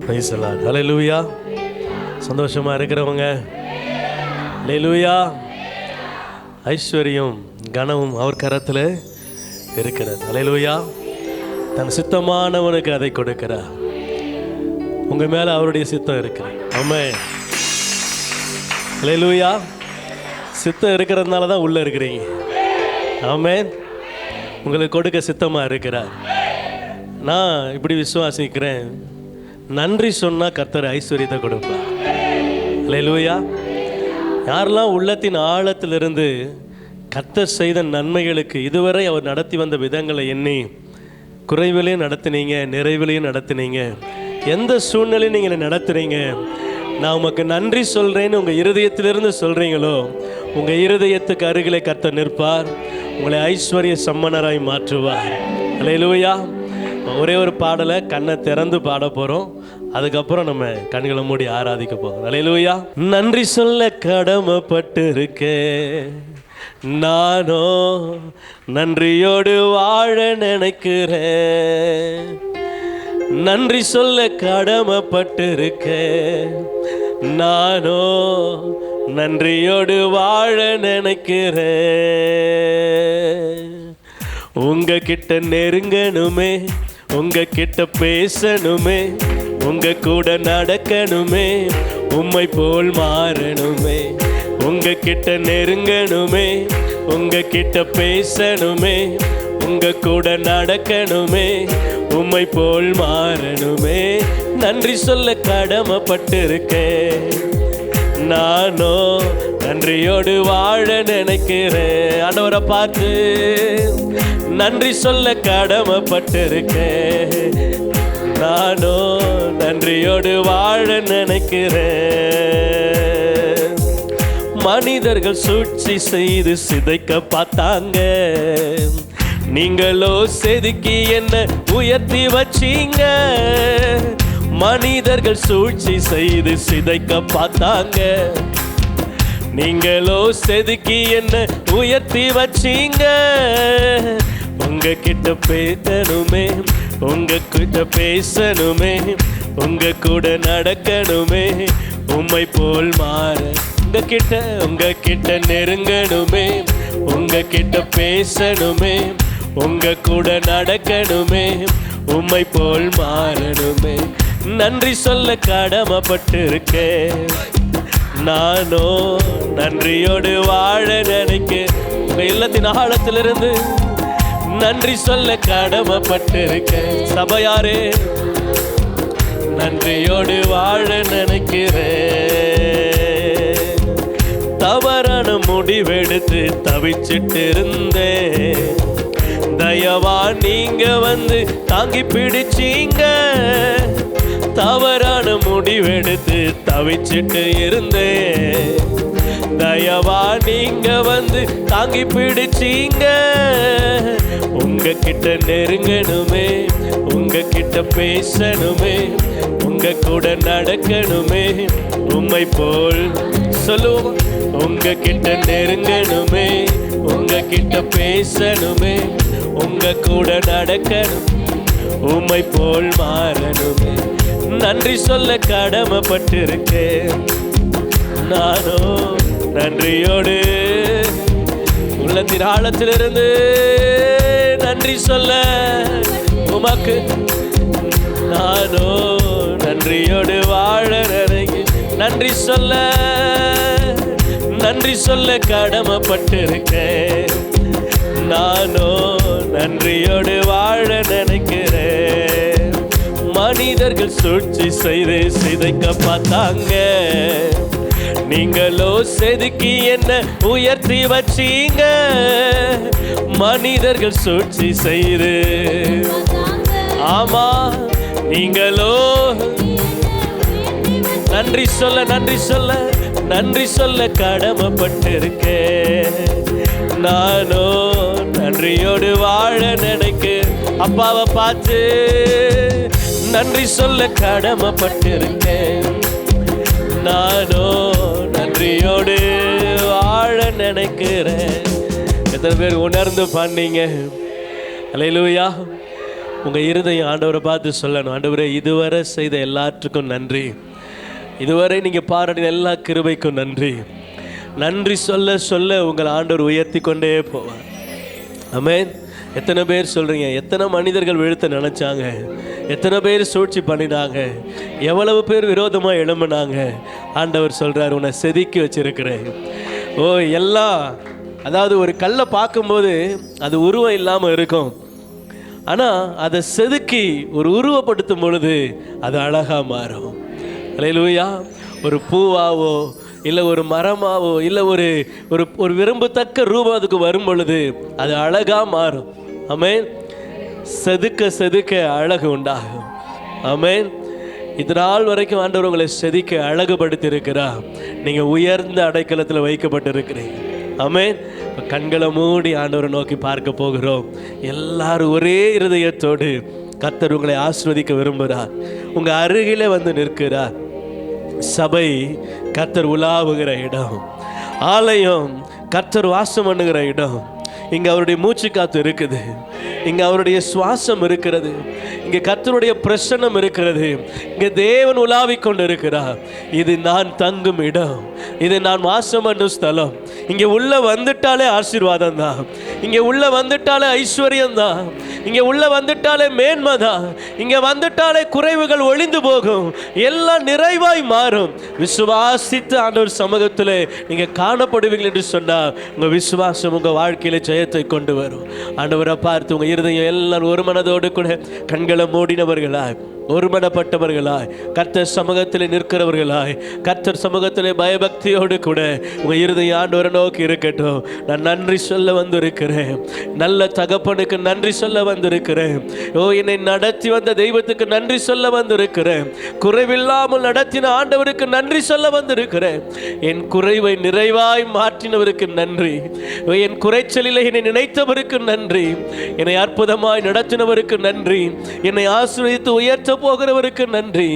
Praise the Lord. ஹல்லேலூயா. சந்தோஷமா இருக்கிறவங்க ஹல்லேலூயா. ஐஸ்வர்யம் கனமும் அவர் கரத்தில் இருக்கிறது. ஹல்லேலூயா. தன் சித்தமானவனுக்கு அதை கொடுக்கிறார். உங்க மேல அவருடைய சித்தம் இருக்கிறது. ஆமென். ஹல்லேலூயா. சித்தம் இருக்கிறதுனால தான் உள்ள இருக்கிறீங்க. ஆமென். உங்களுக்கு கொடுக்க சித்தமா இருக்கிறார். நான் இப்படி விசுவாசிக்கிறேன், நன்றி சொன்னா கர்த்தர் ஐஸ்வர்யத்தை கொடுப்பார். ஹல்லேலூயா. யாரெல்லாம் உள்ளத்தின் ஆழத்திலிருந்து கர்த்தர் செய்த நன்மைகளுக்கு இதுவரை அவர் நடத்தி வந்த விதங்களை எண்ணி குறைவிலையும் நடத்துனீங்க, நிறைவிலையும் நடத்துனீங்க, எந்த சூழ்நிலையும் நீங்கள் நடத்துறீங்க, நான் உமக்கு நன்றி சொல்கிறேன்னு உங்கள் இருதயத்திலிருந்து சொல்கிறீங்களோ, உங்கள் இருதயத்துக்கு அருகிலே கர்த்தர் நிற்பார், உங்களை ஐஸ்வர்ய சம்மனராய் மாற்றுவார். ஹல்லேலூயா. ஒரே ஒரு பாடலை கண்ணை திறந்து பாட போகிறோம். அதுக்கப்புறம் நம்ம கண்களை மூடி ஆராதிக்க போகிறோம். ஹல்லேலூயா. நன்றி சொல்ல கடமைப்பட்டு இருக்கேன், நானோ நன்றியோடு வாழ நினைக்கிறேன். நன்றி சொல்ல கடமைப்பட்டு இருக்கேன், நானோ நன்றியோடு வாழ நினைக்கிறேன். உங்ககிட்ட நெருங்கணுமே, உங்ககிட்ட பேசணுமே, உங்க கூட நடக்கணுமே, உம்மை போல் மாறணுமே. உங்ககிட்ட நெருங்கணுமே, உங்ககிட்ட பேசணுமே, உங்க கூட நடக்கணுமே, உம்மை போல் மாறணுமே. நன்றி சொல்ல கடமைப்பட்டு இருக்கேன், நானோ நன்றியோடு வாழ நினைக்கிறேன். ஆண்டவரை பார்த்து நன்றி சொல்ல கடமைப்பட்டு இருக்கேன், நானோ நன்றியோடு வாழ நினைக்கிறேன். மனிதர்கள் சூழ்ச்சி செய்து சிதைக்க பார்த்தாங்க, நீங்களோ செதுக்கி என்ன உயர்த்தி வச்சீங்க. மனிதர்கள் சூழ்ச்சி செய்து சிதைக்க பார்த்தாங்க, நீங்களோ செதுக்கி என்ன உயர்த்தி வச்சீங்க. உங்ககிட்ட பேசணுமே, உங்ககிட்ட பேசணுமே, உங்க கூட நடக்கணுமே, உம்மை போல் மாற. உங்ககிட்ட நெருங்கணுமே, உங்ககிட்ட பேசணுமே, உங்க கூட நடக்கணுமே, உம்மை போல் மாறணுமே. நன்றி சொல்ல கடமைப்பட்டு இருக்கேன், நானோ நன்றியோடு வாழ நினைக்க. உங்க இல்லத்தின் ஆழத்திலிருந்து நன்றி சொல்ல கடமைப்பட்டு இருக்கேன். சபையாரே, நன்றியோடு வாழ நினைக்கிறேன். தவறான முடிவெடுத்து தவிச்சிட்டு இருந்தேன், தயவா நீங்க வந்து தாங்கி பிடிச்சீங்க. தவறான முடிவெடுத்து தவிச்சிட்டு இருந்தேன், தயவா நீங்க வந்து தாங்கி பிடிச்சீங்க. உங்ககிட்ட நெருங்கணுமே, உங்ககிட்ட பேசணுமே, உங்க கூட நடக்கணுமே, உம்மை போல் சொல்லுவோம். உங்ககிட்ட நெருங்கணுமே, உங்ககிட்ட பேசணுமே, உங்க கூட நடக்கணும், உம்மை போல் மாறணுமே. நன்றி சொல்ல கடமைப்பட்டு இருக்கேன், நானோ நன்றியோடு உள்ளத்தின் ஆழத்திலிருந்து நன்றி சொல்ல உமக்கு, நானோ நன்றியோடு வாழ நினைக்கிறேன். நன்றி சொல்ல, நன்றி சொல்ல கடமைப்பட்டு இருக்கேன், நானோ நன்றியோடு வாழ நினைக்கிறேன். மனிதர்கள் சூழ்ச்சி செய்து சிதைக்க பார்த்தாங்க, நீங்களோ செதுக்கி என்ன உயர்த்தி வச்சீங்க. மனிதர்கள் சூழ்ச்சி செய்து, ஆமா நீங்களோ நன்றி சொல்ல, நன்றி சொல்ல, நன்றி சொல்ல கடமைப்பட்டு இருக்கேன், நானோ நன்றியோடு வாழ நினைக்க. அப்பாவை பார்த்து நன்றி சொல்ல கடமைப்பட்டு இருக்கேன், நானோ நன்றியோடு வாழ நினைக்கிறேன். எத்தனை பேர் உணர்ந்து பண்ணீங்க? அல்லேலூயா. உங்கள் இருதயம் ஆண்டவரை பார்த்து சொல்லணும், ஆண்டவரே இதுவரை செய்த எல்லாற்றுக்கும் நன்றி, இதுவரை நீங்கள் பாராட்டின எல்லா கிருபைக்கும் நன்றி. நன்றி சொல்ல சொல்ல உங்கள் ஆண்டவர் உயர்த்தி கொண்டே போவார். ஆமென். எத்தனை பேர் சொல்கிறீங்க, எத்தனை மனிதர்கள் வீழ்த்த நினச்சாங்க, எத்தனை பேர் சூழ்ச்சி பண்ணினாங்க, எவ்வளவு பேர் விரோதமாக எழும்பினாங்க. ஆண்டவர் சொல்கிறார், உன்னை செதுக்கி வச்சிருக்கிறேன். ஓ எல்லாம், அதாவது ஒரு கல்லை பார்க்கும்போது அது உருவம் இல்லாமல் இருக்கும், ஆனால் அதை செதுக்கி ஒரு உருவப்படுத்தும் பொழுது அது அழகாக மாறும். அல்லேலூயா. ஒரு பூவாவோ இல்லை ஒரு மரமாவோ இல்லை ஒரு ஒரு ஒரு விரும்பத்தக்க ரூபம் அதுக்கு வரும் பொழுது அது அழகாக மாறும். ஆமென். செதுக்க செதுக்க அழகு உண்டாகும். ஆமென். இது நாள் வரைக்கும் ஆண்டவர் உங்களை செதுக்க அழகுபடுத்தி இருக்கிறார். நீங்கள் உயர்ந்த அடைக்கலத்தில் வைக்கப்பட்டிருக்கிறீங்க. ஆமென். இப்போ கண்களை மூடி ஆண்டவரை நோக்கி பார்க்க போகிறோம். எல்லாரும் ஒரே இருதயத்தோடு கர்த்தர் உங்களை ஆசீர்வதிக்க விரும்புகிறார். உங்கள் அருகிலே வந்து நிற்கிறார். சபை கர்த்தர் உலாவுகிற இடம், ஆலயம் கர்த்தர் வாசம் பண்ணுகிற இடம். இங்கே அவருடைய மூச்சு காத்து இருக்குது, இங்கே அவருடைய சுவாசம் இருக்கிறது, இங்கே கர்த்தருடைய பிரசன்னம் இருக்கிறது, இங்கே தேவன் உலாவிக் கொண்டு இருக்கிறார். இது நான் தங்கும் இடம், இது நான் வாசம் பண்ணும் ஸ்தலம். இங்கே உள்ள வந்துட்டாலே ஆசீர்வாதம் தான், இங்கே உள்ள வந்துட்டாலே ஐஸ்வர்யம் தான், இங்கே உள்ள வந்துட்டாலே மேன்மை தான், இங்கே வந்துட்டாலே குறைவுகள் ஒளிந்து போகும், எல்லாம் நிறைவாய் மாறும். விசுவாசித்து ஆண்டவர் சமூகத்தில் நீங்கள் காணப்படுவீர்கள் என்று சொன்னால் உங்கள் விசுவாசம் உங்கள் வாழ்க்கையில் ஜெயத்தை கொண்டு வரும். ஆண்டவரை பார்த்து உங்கள் இருதயம் எல்லாரும் ஒரு மனதோடு கூட கண்களை மூடினவர்களாய், ஒருமனப்பட்டவர்களாய், கர்த்தர் சமூகத்தில் நிற்கிறவர்களாய், கர்த்தர் சமூகத்தில் பயபக்தியோடு கூட உங்கள் இருதயம் ஆண்டவரை நோக்கி இருக்கட்டும். நான் நன்றி சொல்ல வந்திருக்கிறேன், நல்ல தகப்பனுக்கு நன்றி சொல்ல வந்திருக்கிறேன். ஓ என்னை நடத்தி வந்த தெய்வத்துக்கு நன்றி சொல்ல வந்திருக்கிறேன். குறைவில்லாமல் நடத்தின ஆண்டவருக்கு நன்றி சொல்ல வந்திருக்கிறேன். என் குறைவை நிறைவாய் மாற்றினவருக்கு நன்றி, என் குறைச்சலில் என்னை நினைத்தவருக்கு நன்றி, என்னை அற்புதமாய் நடத்தினவருக்கு நன்றி, என்னை ஆசீர்வதித்து உயர்த்த போகிறவருக்கு நன்றி.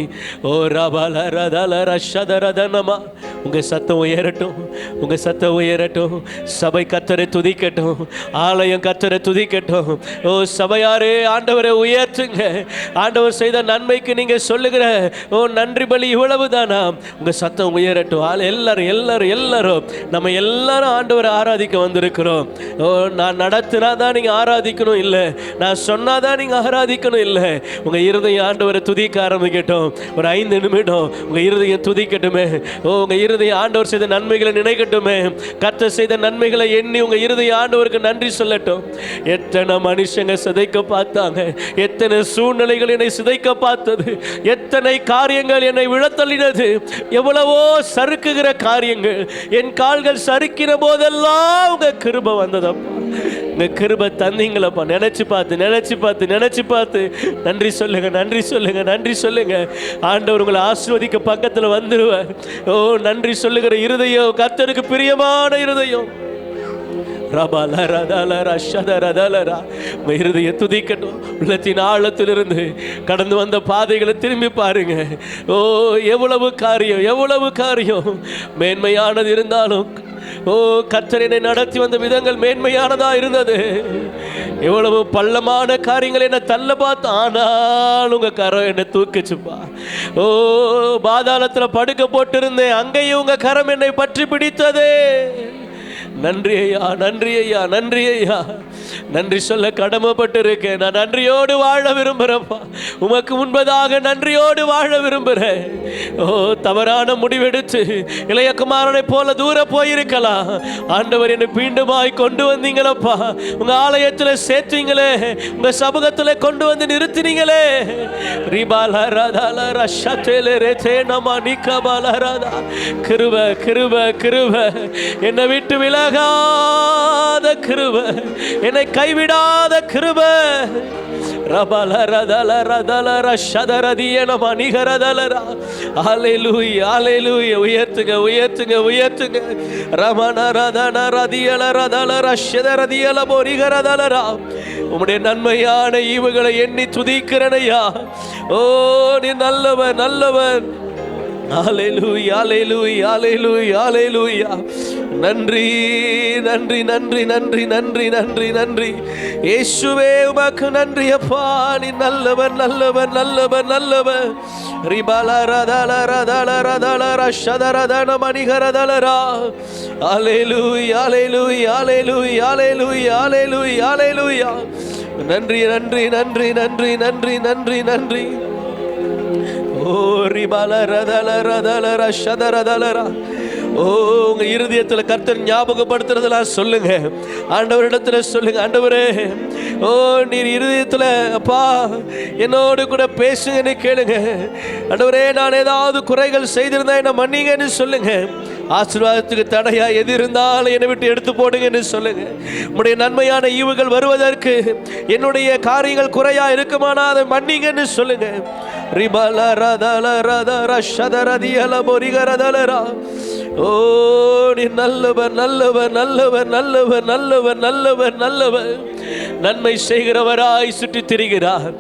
ஓ ரபால ரதல ரஷதரதனமா. உங்க சத்தம் உயரட்டும், உங்க சத்தம் உயரட்டும். சபை கர்த்தரை துதிக்கட்டும், ஆலயம் கர்த்தரை துதிக்கட்டும். ஓ சபையாரே ஆண்டவரை உயர்த்துங்க. ஆண்டவர் செய்த நன்மைக்கு நீங்க சொல்லுகிற ஓ நன்றி பலி இவ்வளவு தானா? உங்க சத்தம் உயரட்டும். எல்லாரும் எல்லாரும் எல்லாரும் நம்ம எல்லாரும் ஆண்டவரை ஆராதிக்க வந்திருக்கிறோம். ஓ நான் நடத்தினாதான் நீங்க ஆராதிக்கணும் இல்லை, நான் சொன்னாதான் நீங்க ஆராதிக்கணும் இல்லை. உங்க இருதயம் ஆண்டவரை துதிக்க ஆரம்பிக்கட்டும். ஒரு 5 நிமிடம் உங்க இருதயம் துதிக்கட்டுமே. ஓ உங்க இருதயம் ஆண்டவர் செய்த நன்மைகளை நினைக்கட்டுமே. கர்த்தர் செய்த நன்மைகளை எண்ணி உங்க இருதயம் ஆண்டவருக்கு நன்றி சொல்லட்டும். எத்தனை மனுஷங்க சிதைக்க பார்த்தாங்க, எத்தனை சூழ்நிலைகள் என்னை சிதைக்க பார்த்தது, எத்தனை காரியங்கள் என்னை விழத்தள்ளினது, எவ்வளவோ சறுக்குகிற காரியங்கள். என் கால்கள் சறுக்கிற போதெல்லாம் உங்க கிருபை வந்ததப்பா, உங்க கிருபை தந்தீங்களப்பா. நினைச்சு பார்த்து நினைச்சு பார்த்து நினைச்சு பார்த்து நன்றி சொல்லுங்க, நன்றி சொல்லுங்க, நன்றி சொல்லுங்க. ஆண்டவர் உங்களை ஆசீர்வதிக்க பக்கத்தில் வந்துடுவார். ஓ நன்றி சொல்லுகிற இருதயம் கர்த்தருக்கு பிரியமான இருதயம். இருதய துதிக்கட்டும். உள்ளத்தின் ஆழத்திலிருந்து கடந்து வந்த பாதைகளை திரும்பி பாருங்க. ஓ எவ்வளவு காரியம், எவ்வளவு காரியம் மேன்மையானது இருந்தாலும் ஓ கர்த்தரை நடத்தி வந்த விதங்கள் மேன்மையானதா இருந்தது. எவ்வளவு பள்ளமான காரியங்கள் என்ன தள்ள பார்த்து, ஆனால் உங்க கரம் என்னை தூக்கிச்சுப்பா. ஓ பாதாளத்துல படுக்க போட்டிருந்தேன், அங்கேயும் உங்க கரம் என்னை பற்றி பிடித்ததே. நன்றி ஐயா, நன்றி ஐயா, நன்றி ஐயா. நன்றி சொல்ல கடமைப்பட்டு இருக்கேன். நான் நன்றியோடு வாழ விரும்புகிறேன்ப்பா. உமக்கு முன்பதாக நன்றியோடு வாழ விரும்புகிறேன். ஓ தவறான முடிவெடுத்து இளையகுமாரனை போல தூர போயிருக்கலாம். ஆண்டவர் என்னை மீண்டுமாய் கொண்டு வந்தீங்களப்பா. உங்க ஆலயத்தில் சேர்த்தீங்களே, உங்க சமூகத்தில் கொண்டு வந்து நிறுத்தினீங்களே. கிருப கிருப கிருப என்னை விட்டு விலகாத கிருப, என்னை கைவிடாத கிருப. ரபல ரதல ரதல ரஷதரதியன மணிகரதலரா. ஹல்லேலூயா, ஹல்லேலூயா. உயர்த்துங்க, உயர்த்துங்க, உயர்த்துங்க. ரமண ரதன ரதியல ரதல ரஷதரதியல மணிகரதலரா. உம்முடைய நன்மையான ஈவுகளை எண்ணி துதிக்கிறனையா. ஓ நீ நல்லவன், நல்லவன். ஹல்லேலூயா, ஹல்லேலூயா, ஹல்லேலூயா, ஹல்லேலூயா. நன்றி நன்றி நன்றி நன்றி நன்றி நன்றி நன்றி இயேசுவே உமக்கு நன்றி அப்பா. நீ நல்லவர் நல்லவர் நல்லவர் நல்லவர். நன்றி நன்றி நன்றி நன்றி நன்றி நன்றி நன்றி. ஓ ரிபால ரதல ரதல ரஷதரதலரா. ஓ உங்க இருதயத்தில் கர்த்தர் ஞாபகப்படுத்துறதெல்லாம் சொல்லுங்க. ஆண்டவரிடத்துல சொல்லுங்க, ஆண்டவரே ஓ நீர் இருதயத்தில் அப்பா என்னோடு கூட பேசுங்கன்னு கேளுங்க. ஆண்டவரே நான் ஏதாவது குறைகள் செய்திருந்தா என்ன மன்னிங்கன்னு சொல்லுங்க. ஆசீர்வாதத்துக்கு தடையா எது இருந்தாலும் என்னை விட்டு எடுத்து போடுங்கன்னு சொல்லுங்க. உங்களுடைய நன்மையான ஈவுகள் வருவதற்கு என்னுடைய காரியங்கள் குறையா இருக்குமானா அதை மன்னிங்கன்னு சொல்லுங்க. ரிபல ரதல ரதர ஷதரதியல பொரிகரதலரா. ஓ நீ நல்லவர் நல்லவர் நல்லவர் நல்லவர் நல்லவர் நல்லவர் நல்லவர். நன்மை செய்கிறவராய் சுற்றி திரிகிறார்.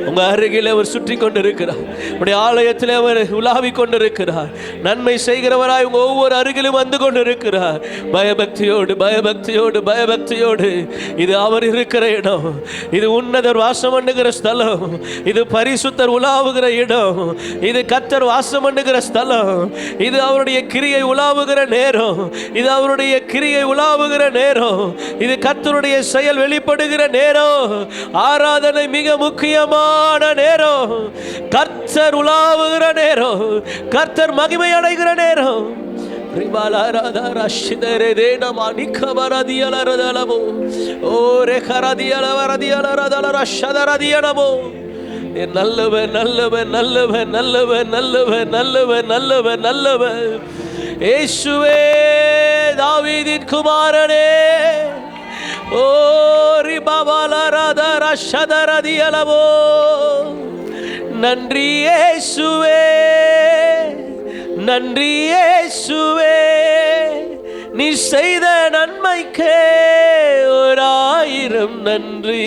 உங்க அருகில் அவர் சுற்றி கொண்டிருக்கிறார். உடைய ஆலயத்தில் அவர் உலாவி கொண்டிருக்கிறார். நன்மை செய்கிறவராய் உங்க ஒவ்வொரு அருகிலும் வந்து கொண்டிருக்கிறார். பயபக்தியோடு பயபக்தியோடு பயபக்தியோடு. இது அவர் இருக்கிற இடம். இது உன்னதர் வாசம் பண்ணுகிற ஸ்தலம். இது பரிசுத்தர் உலாவுகிற இடம். இது கர்த்தர் வாசம் பண்ணுகிற ஸ்தலம். இது அவருடைய கிரியை உலாவுகிற நேரம். இது அவருடைய கிரியை உலாவுகிற நேரம். இது கர்த்தருடைய செயல் வெளிப்படுகிற நேரம். ஆராதனை மிக முக்கியமா நேரம். கர்த்தர் உலாவுகிற நேரம். கர்த்தர் மகிமை அடைகிற நேரம். நல்லவர் நல்லவர் நல்லவர் நல்லவர் நல்லவர் நல்லவர் நல்லவர் நல்லவர். இயேசுவே தாவீதின் குமாரனே. ஓ ரிபாவலரதரஷதரதியலவோ. நன்றி இயேசுவே நன்றி இயேசுவே. நீ செய்த நன்மைக்கே 1000 நன்றி.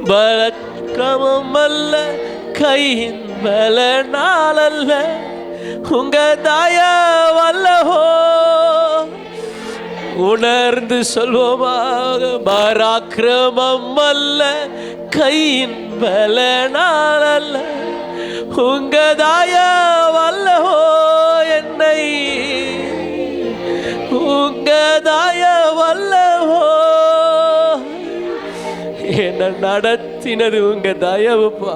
பலக்கமம் அல்ல கையின் பலனால் அல்ல உங்க தயவல்லவோ. உணர்ந்து சொல்வோமாக. பராக்கிரமம் அல்ல கையின் பலனால் அல்ல உங்க தயவல்லவோ. என்னை உங்க தயவல்லவோ. என்ன நடத்தினது உங்க தயவுப்பா.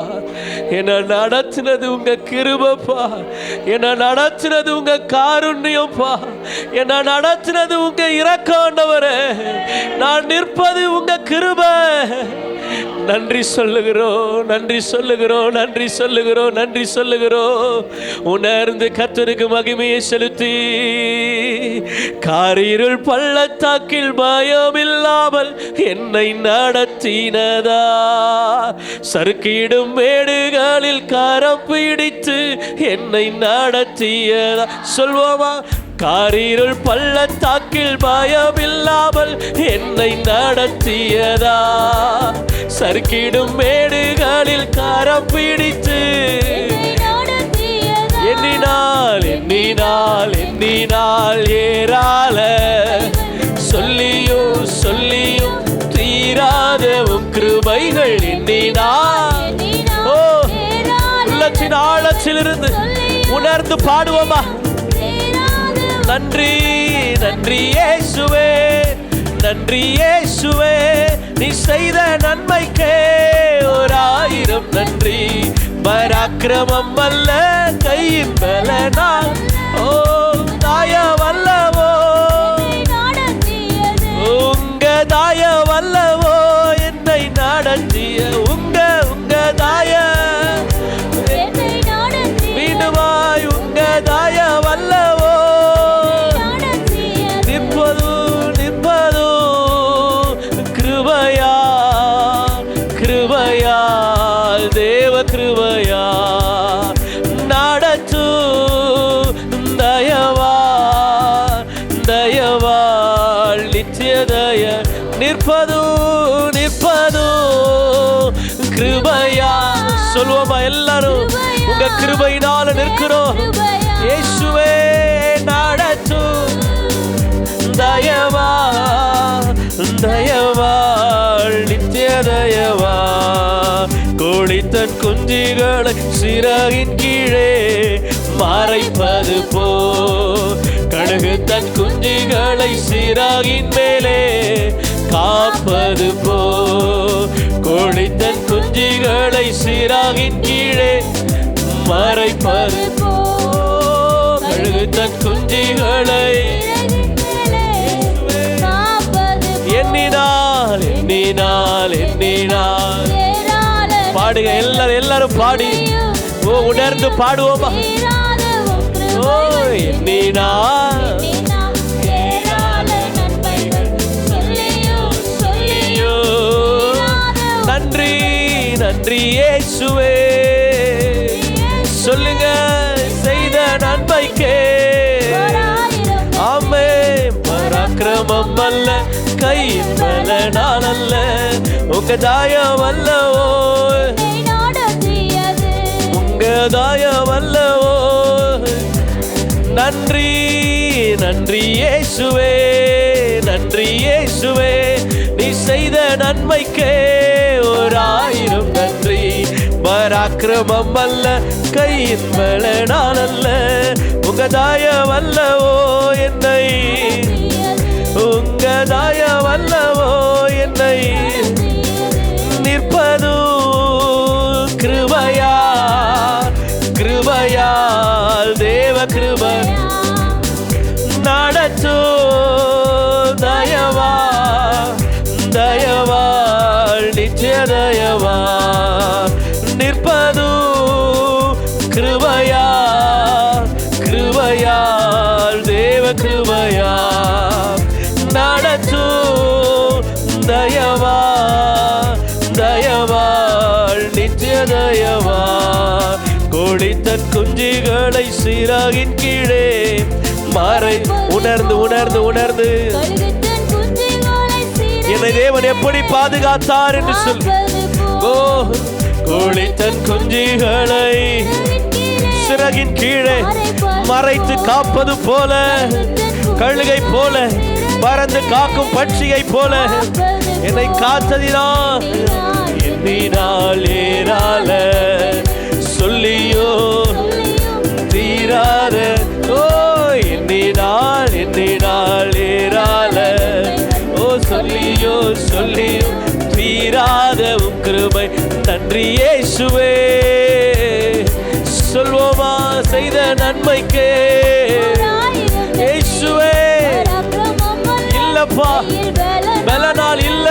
என்ன நடத்தினது உங்க கிருபைப்பா. என்ன நடத்தினது உங்க காருண்யப்பா. என்ன நடத்தினது உங்க இரக்கம் ஆண்டவரே. நான் நிற்பது உங்க கிருபை. நன்றி சொல்லுகிறோம் நன்றி சொல்லுகிறோம் நன்றி சொல்லுகிறோம் நன்றி சொல்லுகிறோம். உணர்ந்து கர்த்தருக்கு மகிமையை செலுத்தி. காரிருள் பள்ளத்தாக்கில் பயமில்லாமல் என்னை நடத்தினதா. சறுக்கிடும் மேடுகளில் கரம் பிடித்து என்னை நடத்தியதா. சொல்வோமா? காரிருள் பள்ளத்தாக்கில் பயமில்லாமல் என்னை நடத்தியதா. சறுக்கிடும் மேடுகளில் கரம் பிடித்து எண்ணினால் எண்ணினால் எண்ணினால் ஏறால. சொல்லியும் சொல்லியும் தீராத உம் கிருபைகள் எண்ணினால். ஓ உள்ளத்தின் ஆழத்திலிருந்து உணர்ந்து பாடுவோமா? நன்றி நன்றி இயேசுவே நன்றி இயேசுவே. நீ செய்த நன்மைக்கே 1000 நன்றி. பராக்கிரமம் அல்ல கையின் பலனால். ஓ தாயவல்லவோ உங்க தாயவல்லவோ. என்னை நடத்திய உங்க உங்க தாய மீண்டுமாய் உங்க தாயவல்லவோ. நிற்பது நிற்பது கிருபையா கிருபையா தேவ கிருபையா. நடத்து தயவா தயவாள் நித்திய தய. நிற்பது நிற்பது கிருபையா. சொல்லுவோமா எல்லாரும்? உங்க கிருபையினால நிற்கிறோம். இயேசுவே நடத்து தயவாள் நித்திய தயவா கோழி தன் குஞ்சுகளை சிறகின் கீழே மறைப்பது போ கழுகு தன் குஞ்சுகளை சிறகின் மேலே காப்பது போ கோழி தன் குஞ்சுகளை சிறகின் கீழே மறைப்பது போ கழுகு தன் குஞ்சுகளை எண்ணினால் எண்ணினால் எண்ணினால் பாடுங்க எல்லாரும் பாடி உணர்ந்து பாடுவோமா ஓ எண்ணினால் நன்றி நன்றி இயேசுவே சொல்லுங்க செய்த நன்மைக்கே ஆமே பராக்கிரமம் அல்ல கையின் பலனால் அல்ல உங்க தாயம் அல்லவோ உங்க தாயம் அல்லவோ நன்றி நன்றி இயேசுவே நன்றி இயேசுவே நீ செய்த நன்மைக்கே 1000 நன்றி பராக்கிரமம் அல்ல கையின் பலனால் அல்ல உங்க தாயம் அல்லவோ என்னை உங்க தாயம் அல்லவோ என்னை நிற்பது கிருபையால் தேவ கிருபை நடத்து தயவாள் நிச்சய தயவா நிற்பது கிருபையால் தேவ கிருபையா நடத்து தயவாள் நித்திய தயவா கோழி தன் குஞ்சுகளை சிறகின் கீழே மறை உணர்ந்து என்னை தேவன் எப்படி பாதுகாத்தார் என்று சொல் கோழி தன் குஞ்சுகளை சிறகின் கீழே மறைத்து காப்பது போல கழுகை போல பறந்து காக்கும் பட்சியை போல என்னை காத்ததினால் எண்ணினால் ஏறால சொல்லியோ தீராத ஓ எண்ணினால் ஏறால ஓ சொல்லியோ தீராத உம் கிருபை நன்றி இயேசுவே சொல்வோமா செய்த நன்மைக்கே இயேசுவே இல்லப்பா பலனால் இல்ல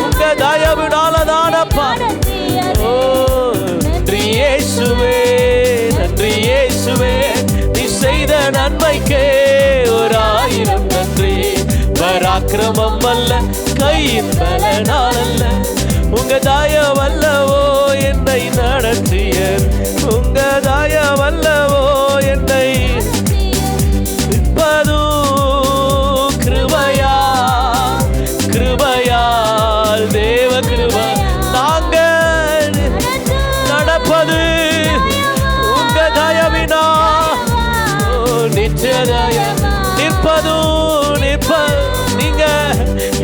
உங்க தயவினால தானப்பா ஓ நன்றி இயேசுவே நீ செய்த நன்மைக்கே 1000 நன்றி பராக்கிரமம் அல்ல கையின் பலனால் அல்ல உங்க தாயம் அல்லவோ என்னை நடத்திய உங்க தாயம் அல்லவோ என்னை நிற்பது கிருபையால் தேவ கிருபை நாங்கள் நடப்பது உங்க தயவினா நிச்சய நிற்பது நீங்க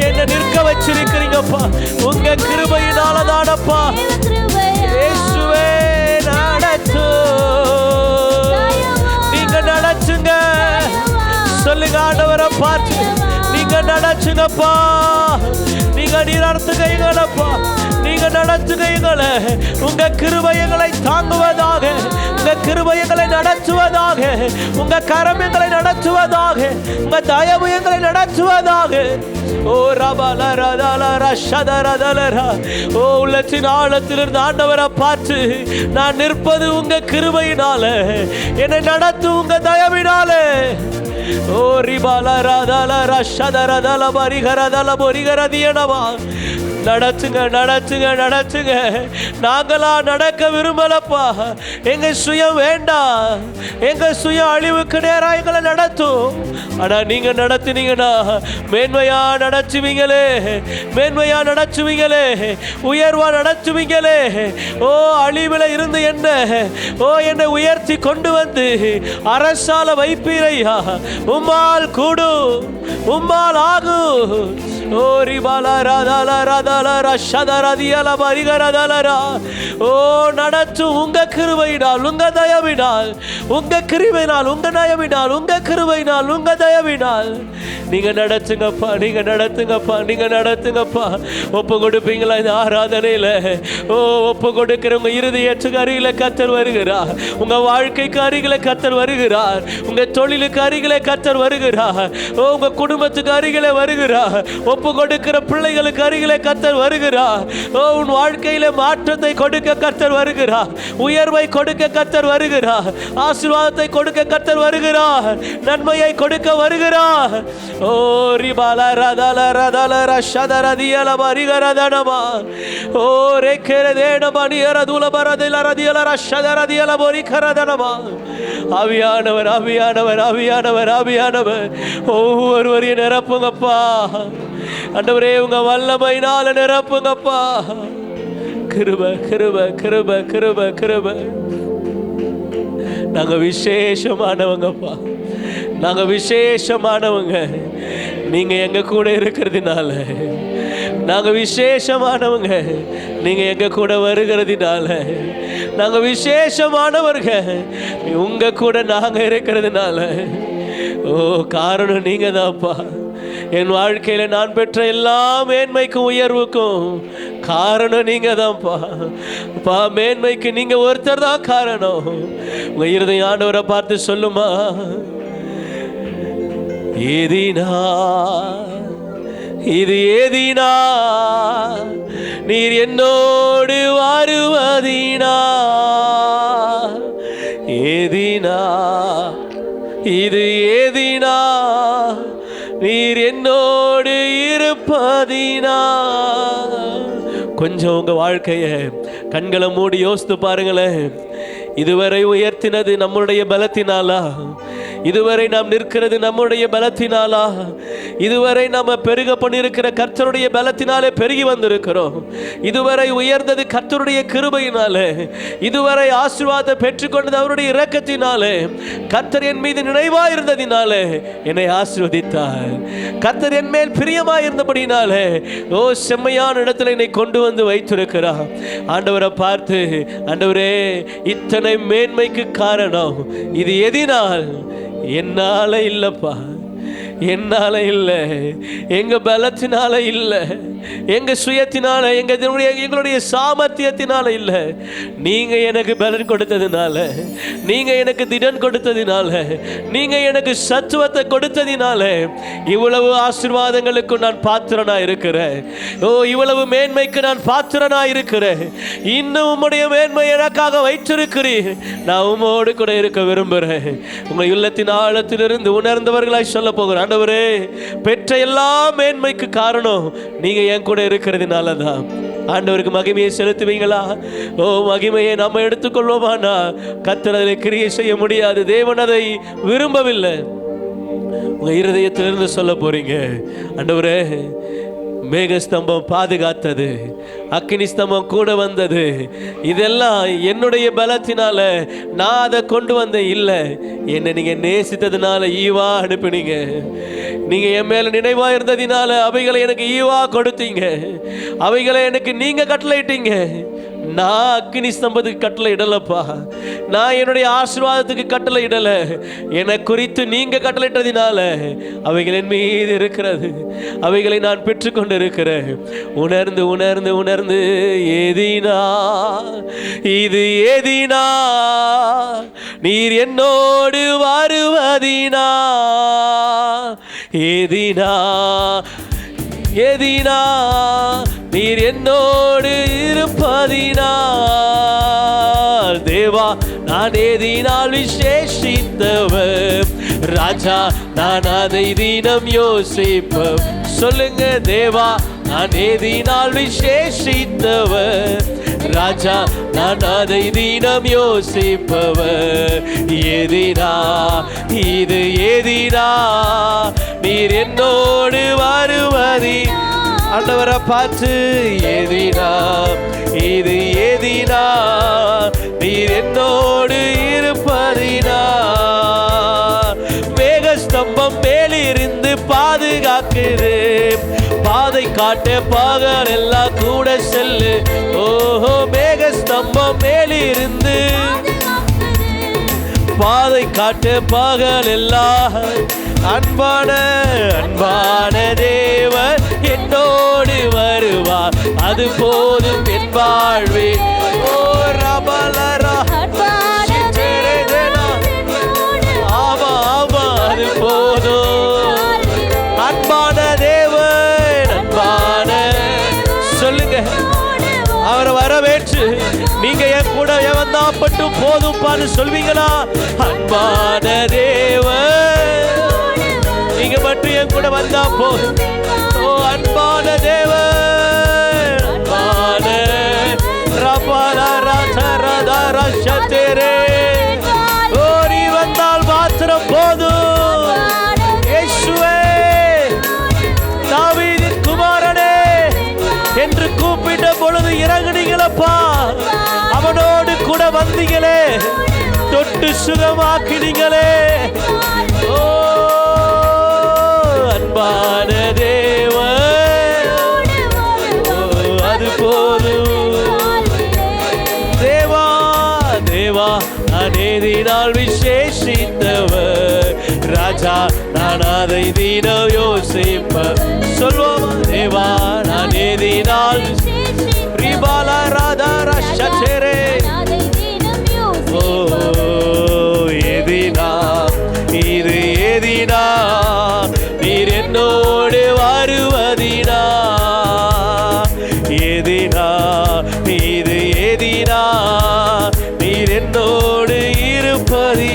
என்ன நிற்க வச்சிருக்கிறீங்கப்பா உங்க கிருபையினால தானப்பா இயேசுவே நடத்து நீங்க நடச்சுங்க சொல்லுங்க ஆண்டவரை பார்த்து நீங்க நடச்சுங்கப்பா நீங்க நடத்துகைங்களப்பா நீங்க நடத்துகைங்களே உங்க கிருபைகளை தாங்குவதாக உங்க கிருபைகளை நடத்துவதாக உங்க கரமைகளை நடத்துவதாக உங்க தயவுகளை நடத்துவதாக ஓ ரபலரதலரஷதரதலரா ஓ உள்ளத்தின் ஆழத்திலிருந்து ஆண்டவரை பார்த்து நான் நிற்பது உங்க கிருபையினால என்னை நடத்து உங்க தயவினாலே ஓ ரிபலரதலரஷதரதல பரிகரதல பொரிகரதியனவா நடத்துங்க நாங்களா நடக்க விரும்பலப்பா எங்க சுயம் வேண்டாம் எங்க சுய அழிவுக்கு நேரம் எங்களை நடத்தும் ஆனா நீங்க நடத்தினீங்கன்னா மேன்மையா நடத்துவீங்களே உயர்வா நடத்துவீங்களே ஓ அழிவுல இருந்து என்னை உயர்த்தி கொண்டு வந்து அரசால வைப்பீரையா உம்மால் கூடும் உம்மால் ஆகும் ஓ ரிபாலா ராதாலா ராதாலா ரஷதரதியல பரிகரதலரா. ஓ நடத்தும் உங்க கிருபையினால், உங்க தயவினால், உங்க கிருபையினால், உங்க தயவினால், உங்க கிருபையினால், உங்க தயவினால் நீங்க நடத்துங்கப்பா, நீங்க நடத்துங்கப்பா, நீங்க நடத்துங்கப்பா. ஒப்பு கொடுப்பீங்களா இந்த ஆராதனையில? ஓ ஒப்பு கொடுக்கிறவங்க இருதயத்துக்கு அருகில கர்த்தர் வருகிறார். உங்க வாழ்க்கைக்கு அருகில கர்த்தர் வருகிறார். உங்க தொழிலுக்கு அருகில கர்த்தர் வருகிறார். ஓ உங்க குடும்பத்துக்கு அருகில வருகிறார். ஒப்பு கொடுக்கிற பிள்ளைகளுக்கு அருகில கர்த்தர் வருகிறார். ஓ உன் வாழ்க்கையில மாற்றத்தை கொடுக்க கர்த்தர் வருகிறார். உயர்வை கொடுக்க கர்த்தர் வருகிறார். ஆசீர்வாதத்தை கொடுக்க கர்த்தர் வருகிறார். நன்மையை கொடுக்க வருகிறார். ஓ ரிபாலா ரதல ரதல ரஷதரதியல பரிகரதனமா. ஓ ரெக்கரதேன மணியரதுல பரதல ரதியல ரஷதரதியல பரிகரதனமா. ஆவியானவர், ஆவியானவர், ஆவியானவர், ஆவியானவர் ஒவ்வொருவரையும் நிரப்புங்கப்பா. ஆண்டவரே உங்க வல்லமையினால நிரப்புங்கப்பா. கிருபை, கிருபை, கிருபை, கிருபை, கிருபை. நாங்க விசேஷமானவங்கப்பா, நாங்க விசேஷமானவங்க. நீங்க எங்க கூட இருக்கிறதுனால நாங்க விசேஷமானவங்க. நீங்க எங்க கூட வருகிறதுனால நாங்க விசேஷமானவர்க. உங்க கூட நாங்க இருக்கிறதுனால ஓ காரணம் நீங்க தான்ப்பா. என் வாழ்க்கையில நான் பெற்ற எல்லா மேன்மைக்கும் உயர்வுக்கும் காரணம் நீங்க தான்ப்பா. மேன்மைக்கு நீங்க ஒருத்தர் தான் காரணம். உங்க இருதயம் ஆண்டவரை பார்த்து சொல்லுமா, ஏதினா இது ஏதினா நீர் என்னோடு வருவதினா, ஏதினா இது ஏதினா நீர் என்னோடு இருப்பதினா. கொஞ்சம் உங்க வாழ்க்கைய கண்களை மூடி யோசித்து பாருங்களேன். இதுவரை உயர்த்தினது நம்முடைய பலத்தினாலா? இதுவரை நாம் நிற்கிறது நம்முடைய பலத்தினாலா? இதுவரை நாம் பெருக பண்ணியிருக்கிற கர்த்தருடைய பலத்தினாலே பெருகி வந்திருக்கிறோம். இதுவரை உயர்ந்தது கர்த்தருடைய கிருபையினாலே. இதுவரை ஆசீர்வாதத்தை பெற்றுக்கொண்டது அவருடைய இரக்கத்தினாலே. கர்த்தர் என் மீது நினைவாய் இருந்ததினாலே என்னை ஆசீர்வதித்தார். கர்த்தர் என் மேல் பிரியமாய் இருந்தபடினாலே ஓ செம்மையான இடத்துல என்னை கொண்டு வந்து வைத்திருக்கிறார். ஆண்டவரை பார்த்து, ஆண்டவரே இத்தனை மேன்மைக்கு காரணம் இது எதினால்? என்னால இல்லப்பா, என்னால இல்லை, எங்க பலத்தினால இல்லை, எங்க சுயத்தினால, எங்களுடைய சாமர்த்தியத்தினால இல்லை. நீங்க எனக்கு பலன் கொடுத்ததினால, நீங்க எனக்கு திடன் கொடுத்ததினால, நீங்க எனக்கு சத்துவத்தை கொடுத்ததினால இவ்வளவு ஆசீர்வாதங்களுக்கு நான் பாத்திரனா இருக்கிறேன். ஓ இவ்வளவு மேன்மைக்கு நான் பாத்திரனா இருக்கிறேன். இன்னும் உம்முடைய மேன்மை எனக்காக வைத்திருக்கிறீர். நான் உம்மோடு கூட இருக்க விரும்புகிறேன். உங்கள் இல்லத்தின் ஆழத்திலிருந்து உணர்ந்தவர்களாய் சொல்ல போகிறேன், ஆண்டவரே பெற்ற எல்லா மேன்மைக்கு காரணம் நீங்க என் கூட இருக்கிறதுனால தான். ஆண்டவருக்கு மகிமையை செலுத்துவீங்களா? ஓ மகிமையை நம்ம எடுத்துக்கொள்வோமானா கர்த்தர் அதில் கிரியை செய்ய முடியாது. தேவன் அதை விரும்பவில்லை. உங்க இருதயத்திலிருந்து சொல்ல போறீங்க, ஆண்டவரே மேகஸ்தம்பம் பாதுகாத்தது, அக்கினி ஸ்தம்பம் கூட வந்தது, இதெல்லாம் என்னுடைய பலத்தினால நான் அதை கொண்டு வந்த இல்லை. என்னை நீங்க நேசித்ததுனால ஈவா அனுப்பினீங்க. நீங்க என் மேல நினைவா இருந்ததினால அவைகளை எனக்கு ஈவா கொடுத்தீங்க. அவைகளை எனக்கு நீங்க கட்டளையிட்டீங்க. நான் அக்கினி ஸ்தம்பத்துக்கு கட்டளை இடலப்பா. நான் என்னுடைய ஆசீர்வாதத்துக்கு கட்டளை இடல. என்னை குறித்து நீங்க கட்டளையிட்டதினால அவைகள் என் மீது இருக்கிறது. அவைகளை நான் பெற்றுக்கொண்டு இருக்கிறேன். உணர்ந்து உணர்ந்து உணர்ந்து ஏதினா இது ஏதினா நீர் என்னோடு வருவதினா, ஏதினா ஏதினா நீர் என்னோடு இருப்பதினா. தேவா நான் ஏதினால் விசேஷித்தவர், ராஜா நான் அதை தினம் யோசிப்பவர். சொல்லுங்க, தேவா நான் ஏதினால் விசேஷித்தவர், ராஜா நான் அதை தினம் யோசிப்பவர். ஏதினா இது ஏதினா நீர் என்னோடு வருவதி. ஆண்டவரை பார்த்து, ஏதினா இது ஏதினா நீர் என்னோடு இருப்பதினா. மேகஸ்தம்பம் மேலிருந்து பாதுகாக்குது, காட்டு பகல் எல்லாம் கூட செல்லு. ஓஹோ மேக ஸ்தம்பம் மேலிருந்து பாதை காட்டு பகல் எல்லாம். அன்பான அன்பான தேவன் என்னோடு வருவார், அது போதும் என் வாழ்வே. ஓ ரபலரா ஆமா ஆமா அது போதும். அன்பான தேவன் அன்பான சொல்லுங்க அவரை வரவேற்று நீங்க என் கூட வந்தாப்பட்டும் போதும்பான்னு சொல்வீங்களா? அன்பான தேவன் நீங்க மட்டும் என் கூட வந்தா போதும். ஓ அன்பான தேவன் அன்பான ஓ நீ வந்தால் மாத்திரம் போதும். இயேசுவே தாவீதின் குமாரனே என்று கூப்பிட்ட பொழுது இறங்குனீங்களப்பா. அவனோடு கூட வந்தீங்களே, தொட்டு சுகமாக்கினீங்களே. ஓ அன்பான தேவன் அது போதும். தேவா தேவா நான் ஏதினால் விசேஷித்தவர், ராஜா நான் அதை தினம் யோசிப்ப. சொல்வோமா? தேவா நான் ஏதினால் ரிபாலா ராதா ரஷரே. ஓ ஏதினா இது ஏதினா நீர் என்னோடு வருவதினா. ஏதினா இது ஏதினா நீர் என்னோடு இருப்பதி.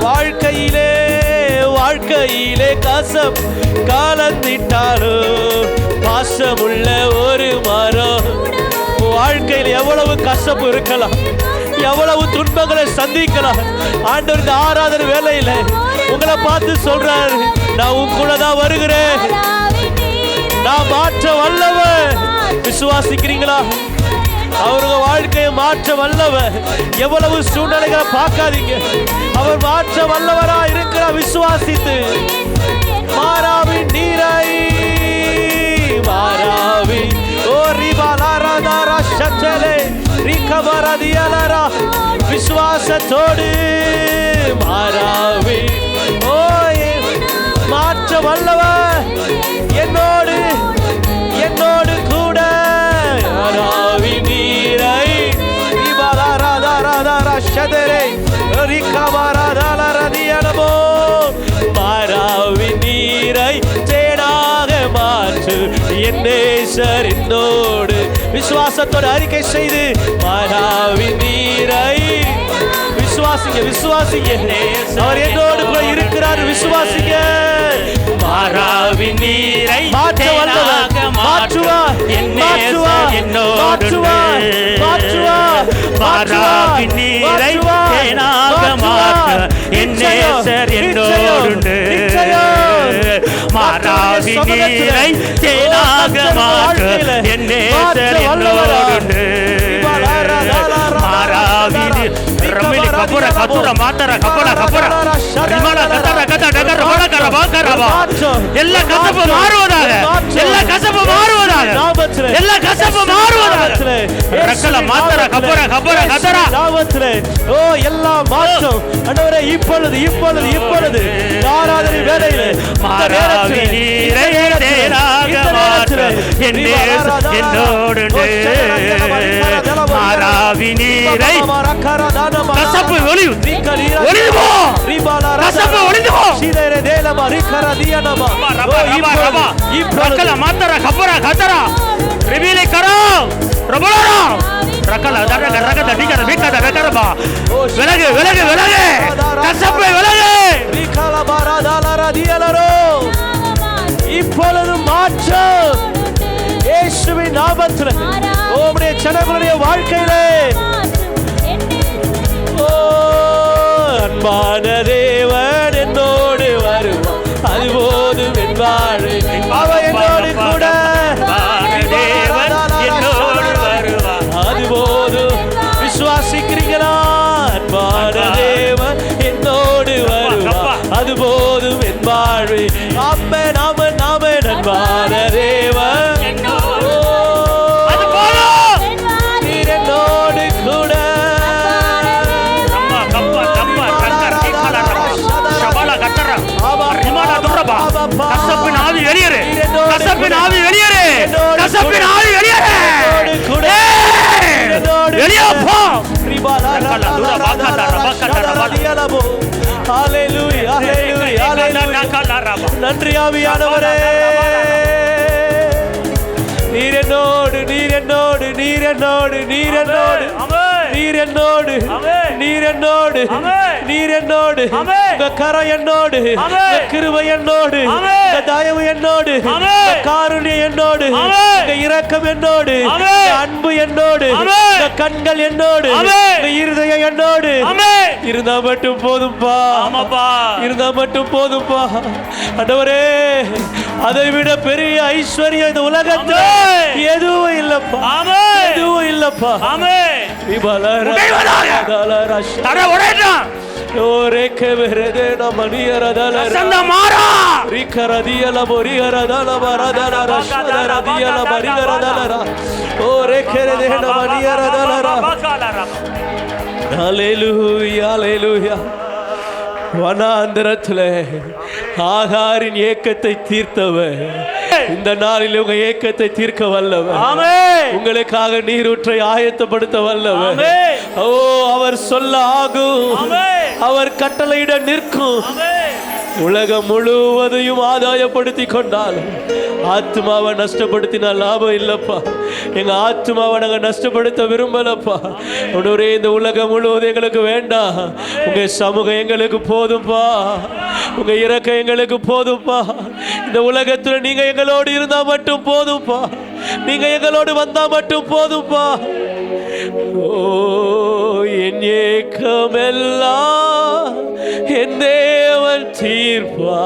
வாழ்க்கையிலே வாழ்க்கையிலே கசம் கலந்திட்டாலும் பாசமுள்ள ஒரு மரம். வாழ்க்கையில் எவ்வளவு கசப்பு இருக்கலாம், எவ்வளவு துன்பங்களை சந்திக்கலாம். ஆண்டவர் இந்த ஆராதனை வேலையில உங்களை பார்த்து சொல்றாரு, நான் உன் கூட தான் வருகிறேன், நான் மாற்ற வல்லவன். விசுவாசிக்கிறீங்களா? அவருங்க வாழ்க்கையை மாற்ற வல்லவர். எவ்வளவு சூழ்நிலைகளை பார்க்காதீங்க, அவர் மாற்ற வல்லவரா இருக்கிறார். விசுவாசித்து மாறாவின் நீரை மாறாவி ஓ ரிபாலாரா சச்சலே ரிகபரதியலரா. விசுவாசத்தோடு மாறாவி ஓ மாற்ற வல்லவர் என்னோடு என்னோடு கூட. மாறாவி நீரை ரிபாலாரா சதரே ரிகபரதலரதியலமோ. மாறாவி நீரை தேனாக மாற்று என் நேசர் என்னோடு. விசுவாசத்தோடு அறிக்கை செய்து மாறாவி நீரை விசுவாசிங்க விசுவாசிங்க. அவர் என்னோடு கூட இருக்கிறார். விசுவாசிங்க. மாறாவி நீரை மாற்ற வல்லவர் மாற்றுவார் மாற்றுவார் மாற்றுவார். மாறாவி நீரை தேனாக மாற்ற என் நேசர் என்னோடு. மாறாவி நீரை தேனாக மாற்ற என் நேசர் என்னோடு. மாறாவி ரமிலி கபுர கபுர மாத்தர கபுர கபுர ரிமல கதர கத டகர வடகர பாக்கரவா. எல்லா கசப்பு மாறுவதாக, எல்லா கசப்பு மாறுவதாக, எல்லா கசப்பு மாறுவதாக. ரக்கல மாத்தர கபுர கபுர கதர நாமத்திலே ஓ எல்லா மாற்றம் ஆண்டவரே இப்பொழுது இப்பொழுது இப்பொழுது ஆராதனை வேளையிலே மாறாவி நீரை தேனாக மாற்ற என் நேசர் என்னோடு. மாறாவி நீரை கசப்பு ஒளிவு ஒளிந்து போ, கசப்பு ஒளிந்து போ. ரக்கல மாத்தர கபுர கதர ரிபிலி கரோ ரபலரா ரக்கல தரக ரகத டிகர பிகத ரகரபா. விலகு விலகு விலகு, கசப்பை விலகு. இப்பொழுது மாற்றம் இயேசுவின் நாமத்தில் உம்முடைய ஜனங்களுடைய வாழ்க்கையிலே. ஓ அன்பான தேவன் என்னோடு வருவார், அது போதும் என் வாழ்வு. அவர் என்னோடு கூட அது போதும். விசுவாசிக்கிறீங்களா? அன்பான தேவன் என்னோடு வருவார், அது போதும் என் வாழ்வு. ஆமென் ஆமென் ஆமென். அன்பான தேவன் நன்றி ஆவியானவரே. நீர் என்னோடு, நீர் என்னோடு, நீர் என்னோடு, நீர் என்னோடு, நீர் என்னோடு, நீர் என்னோடு, நீர் என்னோடு. உங்க கரம் என்னோடு, உங்க கிருபை என்னோடு, உங்க தயவு என்னோடு, உங்க காருண்யம் என்னோடு, உங்க இரக்கம் என்னோடு, உங்க அன்பு என்னோடு, உங்க கண்கள் என்னோடு, உங்க இருதயம் என்னோடு இருந்தா மட்டும் போதும்பா. இருந்தா மட்டும் போதும்பா. ஆண்டவரே, அதை விட பெரிய ஐஸ்வர்யம் இந்த உலகத்துல எதுவும் இல்லப்பா, எதுவும் இல்லப்பா. வனாந்திரத்துல ஆகாரின் ஏக்கத்தை தீர்த்தவர் இந்த நாளில் உங்க ஏக்கத்தை தீர்க்க வல்லவர். உங்களுக்காக நீரூற்றை ஆயத்தப்படுத்த வல்லவர். ஓ, அவர் சொல்ல ஆகும், அவர் கட்டளையிட நிற்கும். உலகம் முழுவதையும் ஆதாயப்படுத்தி கொண்டால் ஆத்மாவை நஷ்டப்படுத்தினால் லாபம் இல்லப்பா. எங்க ஆத்மாவை நாங்க நஷ்டப்படுத்த விரும்பலப்பா. ஒரே இந்த உலகம் முழுவதும் எங்களுக்கு வேண்டாம். உங்க சமூகம் எங்களுக்கு போதும்பா. உங்க இரக்கம் எங்களுக்கு போதும்பா. இந்த உலகத்துல நீங்க எங்களோடு இருந்தா மட்டும் போதும்பா. நீங்க எங்களோடு வந்தா மட்டும் போதும்பா. ஓ, என் ஏக்கமெல்லாம் என் தேவன் தீர்ப்பா.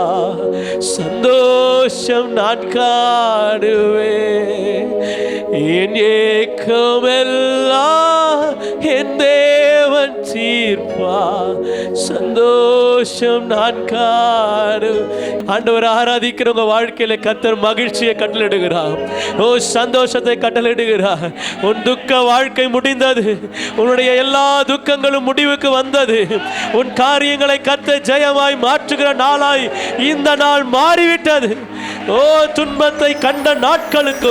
சந்தோஷம் நான் காடுவேன். என் ஏக்கமெல்லாம் என் தேவன் தீர்ப்பா. சந்தோஷம் நான் காடு. ஆண்டவர் ஆராதிக்கிறவங்க வாழ்க்கையில கர்த்தர் மகிழ்ச்சியை கட்டளையிடுகிறார். ஓ, சந்தோஷத்தை கட்டளையிடுகிறார். உன் துக்க வாழ்க்கை முடிந்தது. உன்னுடைய எல்லா துக்கங்களும் முடிவுக்கு வந்தது. உன் காரியங்களை கர்த்தர் ஜெயமாய் மாற்றுகிற நாளாய் இந்த நாள் மாறிவிட்டது. ஓ, துன்பத்தை கண்ட நாட்களுக்கு,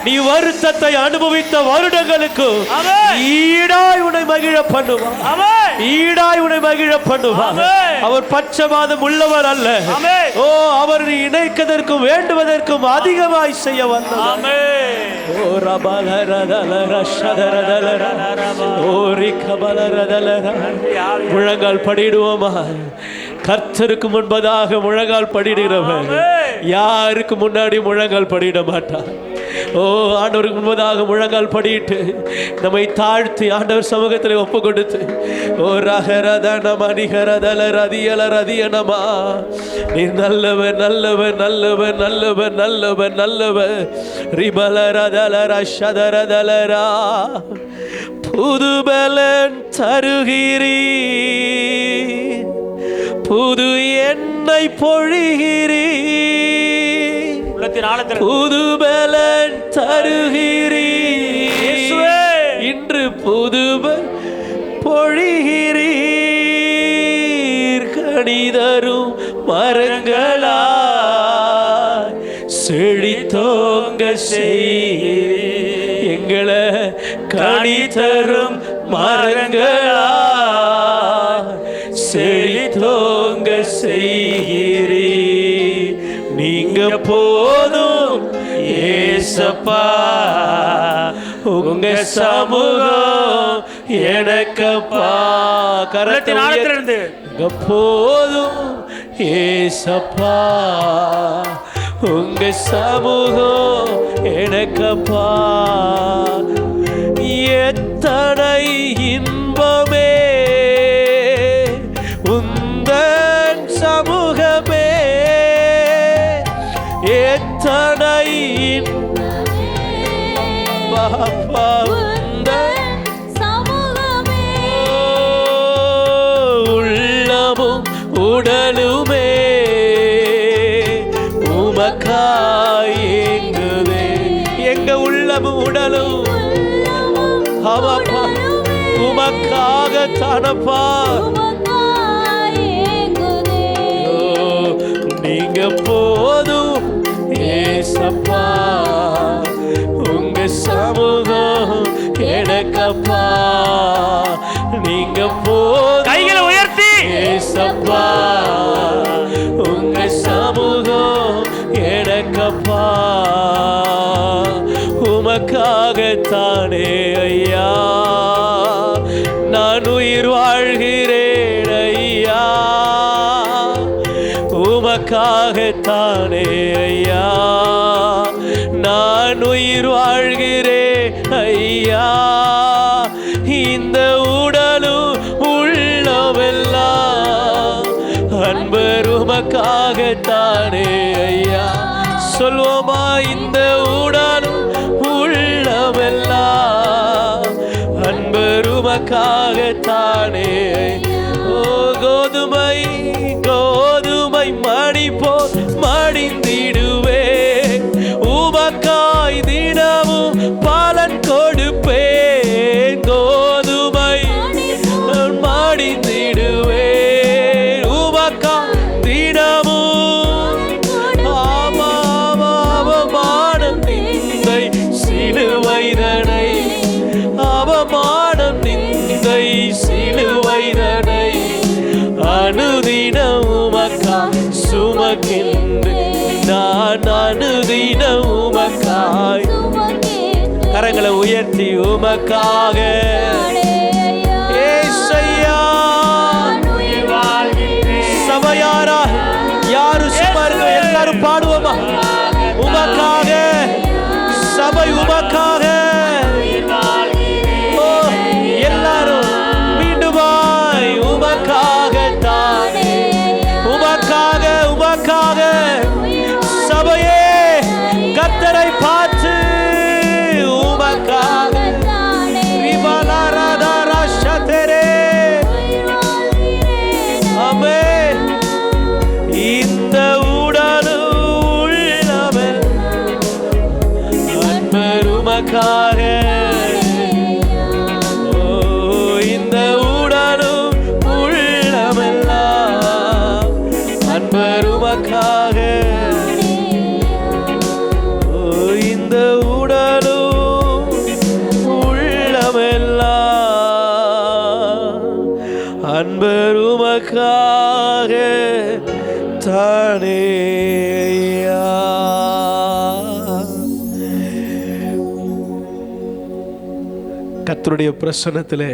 நீ வருத்தத்தை அனுபவித்த வருடங்களுக்கு ஈடாய் உன்னை மகிழ பண்ணுவார். ஈடாய் உன்னை மகிழ பண்ணுவார். அவர் பட்சபாதம் உள்ளவர் அல்ல. ஓ, அவர் இணைக்கதற்கும் வேண்டுவதற்கும் அதிகமாய் செய்ய வந்தார். ஓ, முழங்கால் படிடுவோமா? கர்த்தருக்கு முன்பதாக முழங்கால் படிடுகிறவர் யாருக்கு முன்னாடி முழங்கால் படிட மாட்டார். ஓ, ஆண்டவருக்கு முன்பதாக முழங்கால் படிட்டு நம்மை தாழ்த்தி ஆண்டவர் சமூகத்தில் ஒப்பு கொடுத்து, ஓ ரகரதனமா ரதியலரதியனமா, நீ நல்லவர் நல்லவர் நல்லவர் நல்லவர் நல்லவர் நல்லவர். ரிபலரதலரா ஷதரதலரா, புது பலன் தருகிறீ, புது எண்ணெய் பொழிகிறீ, புது பலன் தருகிறீ, இன்று புது பொழிகிறீர். கனிதரும் மரங்களா செழித்தோங்க செய்கிறீர். எங்களை கனிதரும் மரங்களா செழித்தோங்க செய்கிறீ. நீங்க போதும் ஏசப்பா, உங்க சமூகம் எனக்கப்பா. கரத்தின் ஆழத்திலிருந்து போதும் ஏசப்பா, உங்க சமூகம் எனக்கப்பா. எத்தனை இன்பமே உந்தன் சமூகமே, எத்தனை பாப்பா உந்தன் சமூகமே. உள்ளமும் உடலுமே உமக்காய் ஏங்குதே. எங்க உள்ளமும் உடலும் அவப்பா உமக்காக தானப்பா. நீங்க போதும் ஏசப்பா, உங்க சமூகம் எனக்கப்பா. நீங்க போதும் கைகளை உயர்த்தி ஏசப்பா, உங்க உமக்காகத்தானே ஐயா நான் உயிர் வாழ்கிறேன் ஐயா, உமக்காகத்தானே ஐயா நான் உயிர் வாழ்கிறேன் ஐயா. இந்த உடலும் உள்ளமெல்லாம் அன்பர் உமக்காகத்தானே ஐயா. சொல்வோமா? இந்த உடலும் உள்ளமெல்லாம் அன்பர் உமக்காகத்தானே. ஓ கோதுமை கோதுமை மணி போல் மடிந்திடுவே, உமக்காய் தினமும் பலன் கொடுப்பேன். கோதுமை மடிந்திடுவே, உமக்காய் தினமும். அவமானம் நிந்தை சிலுவைதனை, அவமானம் நிந்தை சிலுவைதனை அனுதினம் உமக்காய் சுமக்கின்றேன் நான், அனுதினம் உமக்காய். கரங்களை உயர்த்தி உமக்காக ஏசையா. சபையாரா யாரும் சும்மா இருக்க, எல்லாரும் பாடுவோமா? உமக்காக சபை, உமக்காக எல்லாரும் மீண்டுமாய் உமக்காக தானே, உமக்காக உமக்காக. சபையே கர்த்தரை பார்த்து உமக்காக. ஆமென். இந்த உடலும் உள்ளவன் அன்பர் உமக்காக. இந்த உடலும் உள்ளமெல்லாம் அன்பர் உமக்காக. இந்த உடலும் உள்ளமெல்லாம் அன்பர் உமக்காக தானே ஐயா. கர்த்தருடைய பிரசன்னத்திலே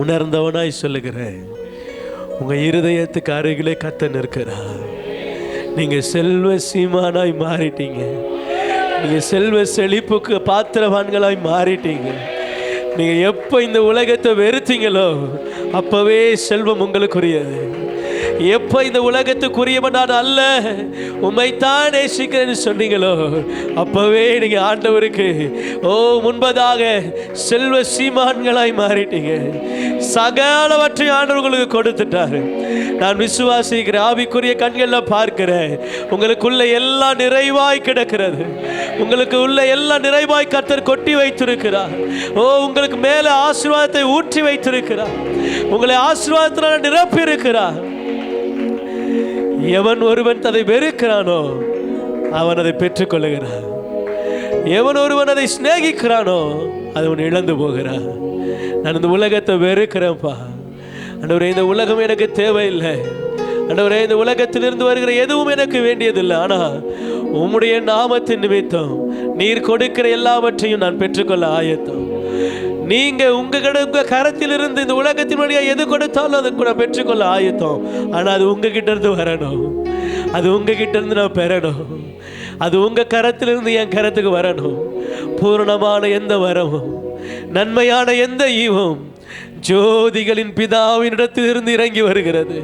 உணர்ந்தவனாய் சொல்லுகிறேன், உங்க இருதயத்துக்கு அருகிலே கர்த்தர் நிற்கிறார். நீங்க செல்வ சீமானாய் மாறிட்டீங்க, நீங்க செல்வ செழிப்புக்கு பாத்திரவான்களாய் மாறிட்டீங்க. நீங்க எப்ப இந்த உலகத்தை வெறுத்தீங்களோ அப்பவே செல்வம் உங்களுக்குரியது. எப்ப இந்த உலகத்துக்குரியவன் நான் அல்ல, உம்மைத்தான் நேசிக்கிறேன்னு சொன்னீங்களோ அப்பவே நீங்க ஆண்டவருக்கு முன்பதாக செல்வ சீமான்களாய் மாறிட்டீங்க. சகலவற்றையும் ஆண்டவர் உங்களுக்கு கொடுத்துட்டாரு. நான் விசுவாசிக்கிறேன், ஆவிக்குரிய கண்கள்ல பார்க்கிறேன், உங்களுக்குள்ள எல்லாம் நிறைவாய் கிடக்கிறது. உங்களுக்கு உள்ள எல்லாம் நிறைவாய் கர்த்தர் கொட்டி வைத்திருக்கிறார். உங்களுக்கு மேல ஆசீர்வாதத்தை ஊற்றி வைத்திருக்கிறார். உங்களை ஆசீர்வாதத்தினால் நிரப்பி இருக்கிறார். எவன் ஒருவன் அதை வெறுக்கிறானோ அவன் அதை பெற்றுக்கொள்ளுகிறான். எவன் ஒருவன் அதை சிநேகிக்கிறானோ அவன் இழந்து போகிறான். நான் இந்த உலகத்தை வெறுக்கிறேன்ப்பா ஆண்டவரே, இந்த உலகம் எனக்கு தேவையில்லை ஆண்டவரே, இந்த உலகத்திலிருந்து வருகிற எதுவும் எனக்கு வேண்டியதில்லை. ஆனால் உம்முடைய நாமத்தின் நிமித்தம் நீர் கொடுக்கிற எல்லாவற்றையும் நான் பெற்றுக்கொள்ள ஆயத்தம். நீங்க உங்க கரத்தில் இருந்து இந்த உலகத்தின் வழியா எது கொடுத்தாலும் அதை கூட பெற்றுக்கொள்ள ஆயத்தம். ஆனா அது உங்ககிட்ட இருந்து வரணும், அது உங்ககிட்ட இருந்து நான் பெறணும், அது உங்க கரத்திலிருந்து என் கரத்துக்கு வரணும். பூரணமான எந்த வரமும் நன்மையான எந்த ஈவும் ஜோதிகளின் பிதாவின் இடத்திலிருந்து இறங்கி வருகிறது.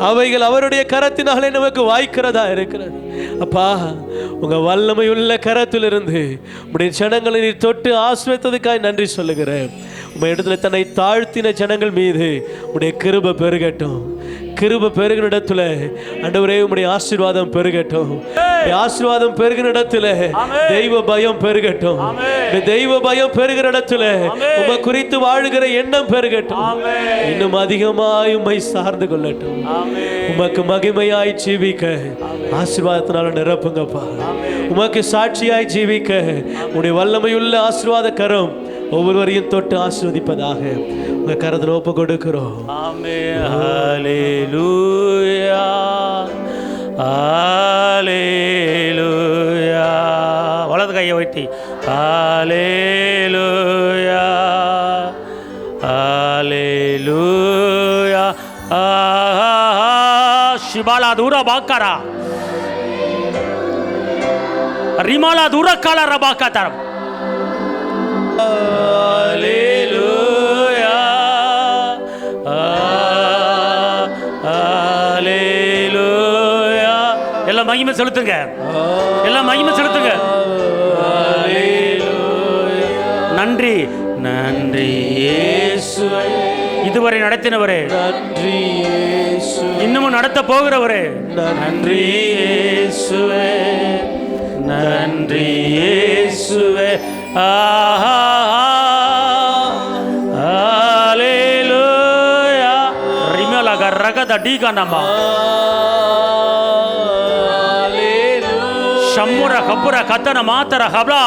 அவைகள் அவருடைய கரத்தினாலே நமக்கு வாய்க்கிறதா இருக்கிறது. அப்பா, உங்க வல்லமையுள்ள கரத்திலிருந்து உடைய ஜனங்களை நீர் தொட்டு ஆசீர்வதித்ததுக்காய் நன்றி சொல்லுகிறேன். உங்க இடத்துல தன்னை தாழ்த்தின ஜனங்கள் மீது உடைய கிருபை பெருகட்டும். கிருபை பெருகின இடத்துல ஆண்டவரே உம்முடைய ஆசீர்வாதம் பெருகட்டும். ஆசீர்வாதம் பெருகின இடத்துல தெய்வ பயம் பெருகட்டும். தெய்வ பயம் பெருகிற இடத்துல உம்மை குறித்து வாழுகிற எண்ணம் பெருகட்டும். இன்னும் அதிகமாய் உம்மை சார்ந்து கொள்ளட்டும். உமக்கு மகிமையாய் ஜீவிக்க ஆசீர்வாதத்தினால நிரப்புங்கப்பா. உமக்கு சாட்சியாய் ஜீவிக்க உடைய வல்லமையுள்ள ஆசீர்வாத கரம் ஒவ்வொருவரையும் தொட்டு ஆசீர்வதிப்பதாக உங்க கரத்தில் ஒப்பு கொடுக்கிறோம். ஆமென். ஹல்லேலூயா ஹalleluya. வலது கையை வைத்தி ஹalleluya ஹalleluya. ஷிபாலா தூர பாக்கரா ரிமாலா தூர கால ரபாக்கதரம். ஹalleluya ஹalleluya. எல்லாம் மகிமை செலுத்துங்க, எல்லாம் மகிமை செலுத்துங்க. நன்றி நன்றி இயேசுவே, இதுவரை நடத்தினவரே நன்றி இயேசுவே, இன்னமும் நடத்த போகிறவரே நன்றி இயேசுவே, நன்றி இயேசுவே. ஹalleluya. ரிமலா கரகத டீகனமா ஷம்முர கபுர கதன மாதர ஹப்லா.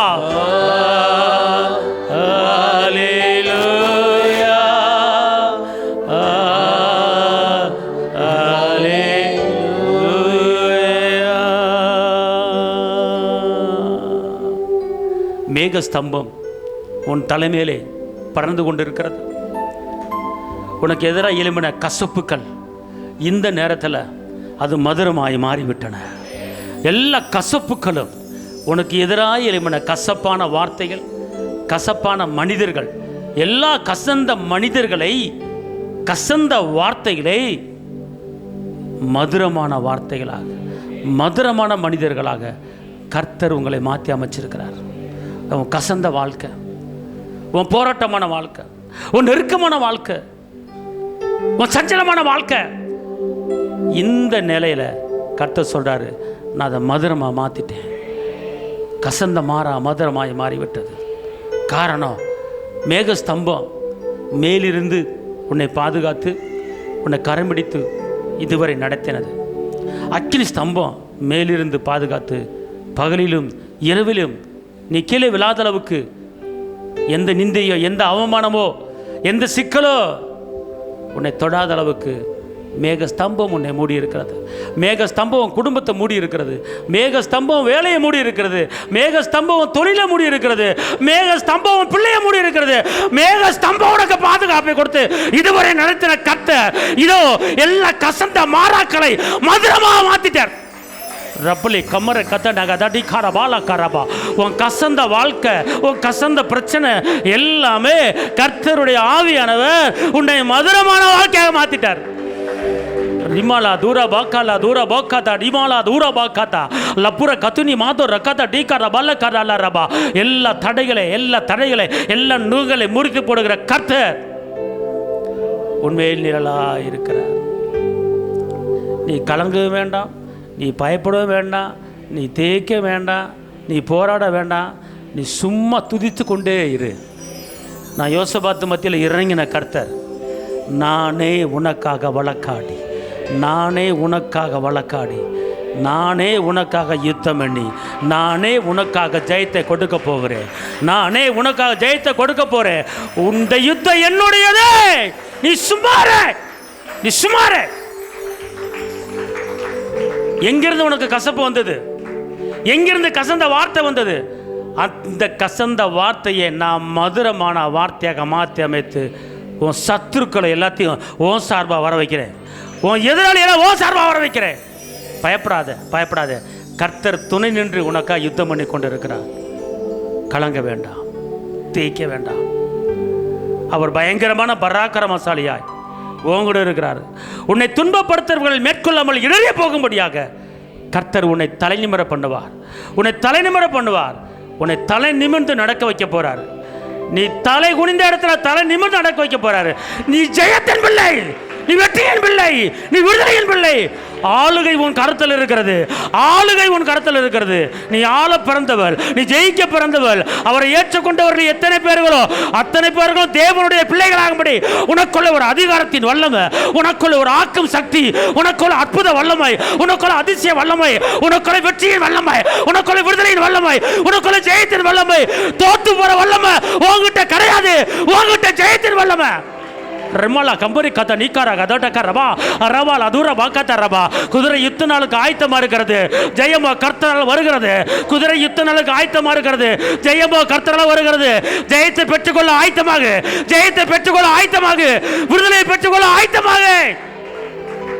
ஹalleluya ஹalleluya. மேக ஸ்தம்பம் உன் தலைமையிலே பறந்து கொண்டிருக்கிறது. உனக்கு எதிராக எழும்பின கசப்புக்கள் இந்த நேரத்தில் அது மதுரமாய் மாறிவிட்டன. எல்லா கசப்புக்களும் உனக்கு எதிராக எழும்பின கசப்பான வார்த்தைகள், கசப்பான மனிதர்கள், எல்லா கசந்த மனிதர்களை, கசந்த வார்த்தைகளை மதுரமான வார்த்தைகளாக, மதுரமான மனிதர்களாக கர்த்தர் உங்களை மாற்றி அமைச்சிருக்கிறார். உன் கசந்த வாழ்க்கை, உன் போராட்டமான வாழ்க்கை, உன் நெருக்கமான வாழ்க்கை, உன் சஞ்சலமான வாழ்க்கை, இந்த நிலையில கர்த்தர் சொல்றாரு, நான் அதை மதுரமாக மாற்றிட்டேன். கசந்த மாறா மதுரமாய் மாறிவிட்டது. காரணம், மேகஸ்தம்பம் மேலிருந்து உன்னை பாதுகாத்து உன்னை கரம் பிடித்து இதுவரை நடத்தினது. அக்கினி ஸ்தம்பம் மேலிருந்து பாதுகாத்து பகலிலும் இரவிலும் நீ கீழே விழாத அளவுக்கு எந்த நிந்தையோ, எந்த அவமானமோ, எந்த சிக்கலோ உன்னை தொடாத அளவுக்கு மேகஸ்தம்பம் உன்னை மூடி இருக்கிறது. மேகஸ்தம்பம் குடும்பத்தை மூடி இருக்கிறது. மேகஸ்தம்பம் வேலையை மூடி இருக்கிறது. மேகஸ்தம்பம் தொழிலை மூடி இருக்கிறது. மேகஸ்தம்பம் பிள்ளையை மூடி இருக்கிறது. மேகஸ்தம்பம் உனக்கு பாதுகாப்பை கொடுத்து இதுவரை நடத்தின கர்த்தர் இதோ எல்லா கசந்த மாறாக்களை மதுரமாக மாத்திட்டார். ரப்பலி கம்மர கத்த நகதடி காரபாலா காரபா. உன் கசந்த வாழ்க்கை, உன் கசந்த பிரச்சனை எல்லாமே கர்த்தருடைய ஆவியானவர் உன்னை மதுரமான வாழ்க்கையாக மாத்திட்டார். ரிமாலா தூர பாக்காலா தூர பாக்காதா ரிமாலா தூர பாக்காதா லப்புர கத்துனி மாதோ ரக்காதா டீக்கார பல்ல காரலா ரபா. எல்லா தடைகளை எல்லா நூல்களை முறித்து போடுகிற கர்த்தர் உண்மையில் நிழலா இருக்கிறார். நீ கலங்க வேண்டாம், நீ பயப்பட வேண்டாம், நீ தேய்க்க வேண்டாம், நீ போராட வேண்டாம், நீ சும்மா துதித்து கொண்டே இரு. நான் யோசபாத்து மத்தியில் இறங்கின கர்த்தர், நானே உனக்காக வழக்காடி, நானே உனக்காக வழக்காடி, நானே உனக்காக யுத்தம் பண்ணி, நானே உனக்காக ஜெயத்தை கொடுக்க போகிறேன், நானே உனக்காக ஜெயத்தை கொடுக்க போறேன். இந்த யுத்தம் என்னுடையதே, நீ சும்மாரே, நீ சும்மாரே. எங்கிருந்து உனக்கு கசப்பு வந்தது? எங்கிருந்து கசந்த வார்த்தை வந்தது? அந்த கசந்த வார்த்தையை நான் மதுரமான வார்த்தையாக மாற்றி அமைத்து உன் சத்துருக்களை எல்லாத்தையும் ஓ சார்பாக வர வைக்கிறேன். உன் எதிராளியெல்லாம் ஓ சார்பாக வர வைக்கிறேன். பயப்படாத. கர்த்தர் துணை நின்று உனக்காக யுத்தம் பண்ணி கொண்டு இருக்கிறார். கலங்க வேண்டாம், தேய்க்க வேண்டாம். அவர் பயங்கரமான பராக்கிரமசாலியாய் உங்கூட இருக்கிறார். உன்னை துன்பப்படுத்துறவர்கள் மேற்கொள்ளாமல் இடறி போகும்படியாக கர்த்தர் உன்னை தலை நிமிர பண்ணுவார். உன்னை தலை நிமிர்ந்து நடக்க வைக்க போறார். நீ தலை குனிந்த இடத்துல தலை நிமிர்ந்து நடக்க வைக்க போறாரு. நீ ஜெயத்தின் பிள்ளை, நீ வெற்றியின் பிள்ளை, நீ விடுதலையின் பிள்ளை. ஆளுகை உன் கருத்தில் இருக்கிறது. நீ ஆள பிறந்தவள், நீ ஜெயிக்க பிறந்தவள். அவரை ஏற்றுக்கொண்டவர்கள் எத்தனை பேர்களோ அத்தனை பேர்களும் தேவனுடைய பிள்ளைகளாகும்படி உனக்குள்ள ஒரு அதிகாரத்தின் வல்லமை, உனக்குள்ள ஒரு ஆக்கும் சக்தி, உனக்குள்ள அற்புத வல்லமை, உனக்குள்ள அதிசய வல்லமை, உனக்குள்ள வெற்றியின் வல்லமை, உனக்குள்ள விடுதலையின் வல்லமை, உனக்குள்ள ஜெயத்தின் வல்லமை. தோத்து போற வல்லமை உன்கிட்ட கிடையாது, உன்கிட்ட ஜெயத்தின் வல்லமை. ரிமலா கம்பரி கத்த நீக்கார கதோட்டக்க ரபா ரபால் அதூர பாக்கத்த ரபா. குதிரை யுத்த நாளுக்கு ஆயத்தமா இருக்கிறது, ஜெயமோ கர்த்தரால் வருகிறது. குதிரை யுத்த நாளுக்கு ஆயத்தமா இருக்கிறது, ஜெயமோ கர்த்தரால் வருகிறது. ஜெயத்தை பெற்றுக்கொள்ள ஆயத்தமாக, ஜெயத்தை பெற்றுக்கொள்ள ஆயத்தமாக, விடுதலை பெற்றுக்கொள்ள ஆயத்தமாக.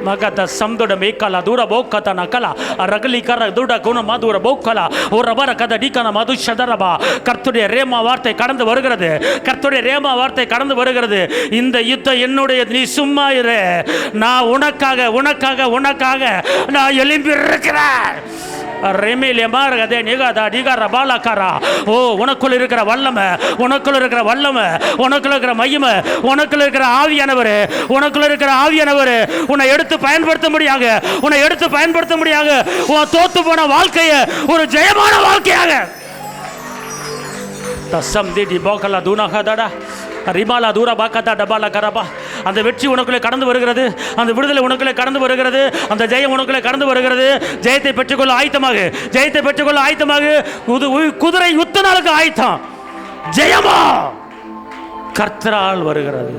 மகத சம்தோட மேக்கலா தூர போக்கத நக்கலா ரகலி கர தூட குண மதுர போக்கலா ஒரு ரபர கத டிகன மது ஷதரபா. கர்த்தருடைய ரேமா வார்த்தை கடந்து வருகிறது, கர்த்தருடைய ரேமா வார்த்தை கடந்து வருகிறது. இந்த யுத்தம் என்னுடைய, நீ சும்மா இரு, நான் உனக்காக உனக்காக உனக்காக நான் எழும்பி இருக்கிறேன். ஓ, உனக்குள்ள இருக்கிற வல்லமை, உனக்குள்ள இருக்கிற வல்லமை, உனக்குள்ள இருக்கிற மகிமை, உனக்குள்ள இருக்கிற ஆவியானவர், உனக்குள்ள இருக்கிற ஆவியானவர் உன்னை எடுத்து பயன்படுத்த முடியாக, உன்னை எடுத்து பயன்படுத்த முடியாக, உன் தோத்து போன வாழ்க்கையை ஒரு ஜெயமான வாழ்க்கையாக. தசம் திடி போக்கலா தூணாகாதடா ரிமாலா தூர பாக்கத்தா டபாலா கரபா. அந்த வெற்றி உனக்குள்ளே கடந்து வருகிறது, அந்த விடுதலை உனக்குள்ளே கடந்து வருகிறது, அந்த ஜெயம் உனக்குள்ளே கடந்து வருகிறது. ஜெயத்தை பெற்றுக்கொள்ள ஆயத்தமாக, ஜெயத்தை பெற்றுக்கொள்ள ஆயத்தமாக. குதிரை யுத்த நாளுக்கு ஆயத்தம், ஜெயமா கர்த்தரால் வருகிறது.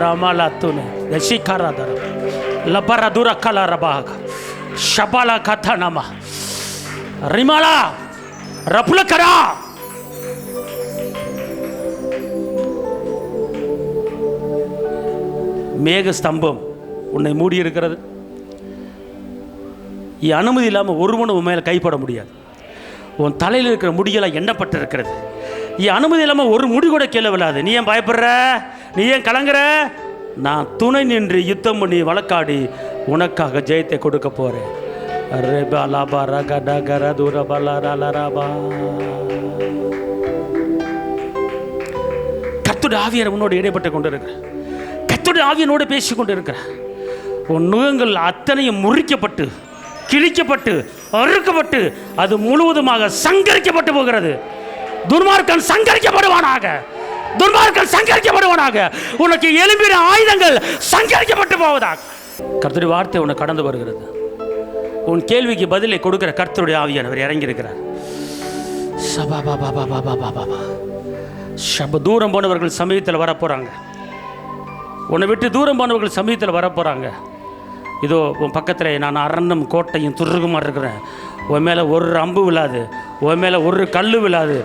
ரமாலா துணை யசிகாராதர லபர தூர கலரபாக ஷபாலா கத்தனமா ரிமாலா ரப்புலக்கரா. மேக ஸ்தம்பம் உன்னை மூடி இருக்கிறது. அனுமதி இல்லாமல் ஒருவனும் உன் மேலே கைப்பட முடியாது. உன் தலையில் இருக்கிற முடியெல்லாம் எண்ணப்பட்டு இருக்கிறது. அனுமதி இல்லாமல் ஒரு முடி கூட கீழே விழாது. நீ ஏன் பயப்படுற, நீ ஏன் கலங்குற? நான் துணை நின்று யுத்தம் பண்ணி வழக்காடி உனக்காக ஜெயத்தை கொடுக்க போறேன். கர்த்தருடைய ஆவியானவர் உன்னோடு இடைப்பட்டு கொண்டு இருக்கிற, கர்த்தருடைய ஆவியானோடு பேசி கொண்டு இருக்கிற. உன் நுகங்கள் அத்தனையும் முறிக்கப்பட்டு கிழிக்கப்பட்டு அறுக்கப்பட்டு அது முழுவதுமாக சங்கரிக்கப்பட்டு போகிறது. துன்மார்க்கன் சங்கரிக்கப்படுவானாக, துன்மார்க்கன் சங்கரிக்கப்படுவானாக. உனக்கு எழும்பின ஆயுதங்கள் சங்கரிக்கப்பட்டு போவதாக. கர்த்தருடைய வார்த்தை உனக்கு கடந்து வருகிறது. உன் கேள்விக்கு பதிலை கொடுக்கிற கர்த்தருடைய ஆவியானவர் இறங்கி இருக்கிறார். தூரம் போனவர்கள் சமீபத்தில் வரப்போறாங்க. உன்னை விட்டு தூரம் போனவர்கள் சமீபத்தில் வரப்போறாங்க. இதோ உன் பக்கத்தில் நான் அரண்யம் கோட்டையும் துருகுமாக இருக்கிறேன். உன் மேலே ஒரு அம்பு விழாது, உன் மேலே ஒரு கல் விழாது.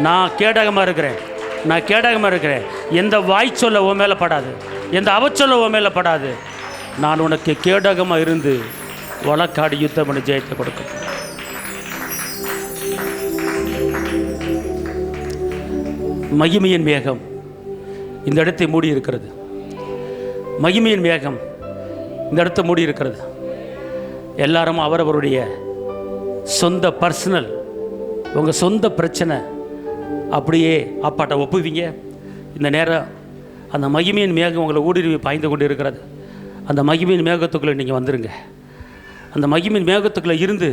நான் கேடகமாக இருக்கிறேன், நான் கேடகமாக இருக்கிறேன். எந்த வாய் சொல்ல உன் மேலே படாது, எந்த அவச்சொல்ல உன் மேலே படாது. நான் உனக்கு கேடகமாக இருந்து வழக்காடி யுத்தம் பண்ணி ஜெயத்தை கொடுக்க. மகிமையின் மேகம் இந்த இடத்தை மூடி இருக்கிறது. மகிமையின் மேகம் இந்த இடத்தை மூடி இருக்கிறது. எல்லாரும் அவரவருடைய சொந்த பர்சனல், உங்கள் சொந்த பிரச்சனை அப்படியே அப்பாட்ட ஒப்புவீங்க. இந்த நேரம் அந்த மகிமையின் மேகம் உங்களை ஊடுருவி பாய்ந்து கொண்டு இருக்கிறது. அந்த மகிமையின் மேகத்துக்குள்ளே நீங்கள் வந்துடுங்க. அந்த மகிமையின் மேகத்துக்குள்ளே இருந்து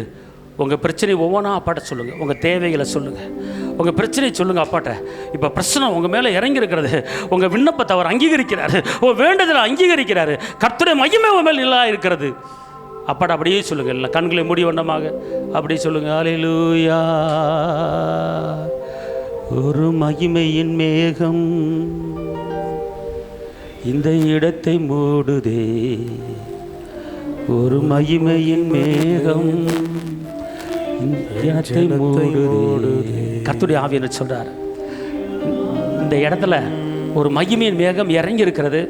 உங்கள் பிரச்சனை ஒவ்வொன்றா அப்பாட்ட சொல்லுங்கள். உங்கள் தேவைகளை சொல்லுங்கள், உங்கள் பிரச்சனையை சொல்லுங்கள் அப்பாட்ட. இப்போ பிரச்சனை உங்கள் மேலே இறங்கி இருக்கிறது. உங்கள் விண்ணப்பத்தை அவர் அங்கீகரிக்கிறாரு, வேண்டதில் அங்கீகரிக்கிறாரு. கர்த்தருடைய மகிமை உங்கள் மேல் நல்லா இருக்கிறது. அப்பாட்ட அப்படியே சொல்லுங்கள். இல்லை கண்களை மூடி வண்ணமாக அப்படியே சொல்லுங்கள். அல்லேலூயா. ஒரு மகிமையின் மேகம் இந்த இடத்தை மூடுதே, ஒரு மகிமையின் மேகம் கர்த்தருடைய ஆவியானவர் சொல்றார். இந்த இடத்துல ஒரு மகிமையின் மேகம் இறங்கி இருக்கிறது.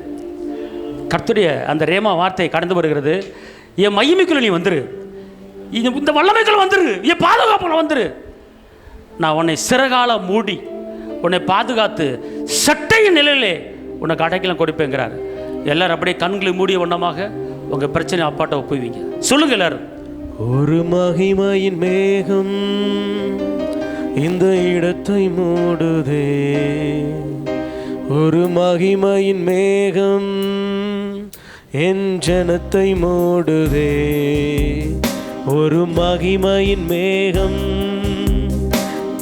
கர்த்தருடைய அந்த ரேமா வார்த்தை கடந்து வருகிறது. என் மகிமைக்குள்ள நீ வந்துரு, இந்த வல்லமைக்குள்ள வந்துரு, என் பாதுகாப்புல வந்துரு. நான் உன்னை சிறகால மூடி உன்னை பாதுகாத்து சட்டையின் நிலையிலே உனக்கு அடைக்கலம் கொடுப்பேங்கிறார். எல்லாரும் அப்படியே கண்களை மூடிய வண்ணமாக உங்க பிரச்சனை அப்பாட்ட ஒப்புவீங்க. சொல்லுங்க எல்லாரும். ஒரு மகிமையின் மேகம் இந்த இடத்தை மூடுதே, ஒரு மகிமையின் மேகம் என் ஜனத்தை மூடுதே, ஒரு மகிமையின் மேகம்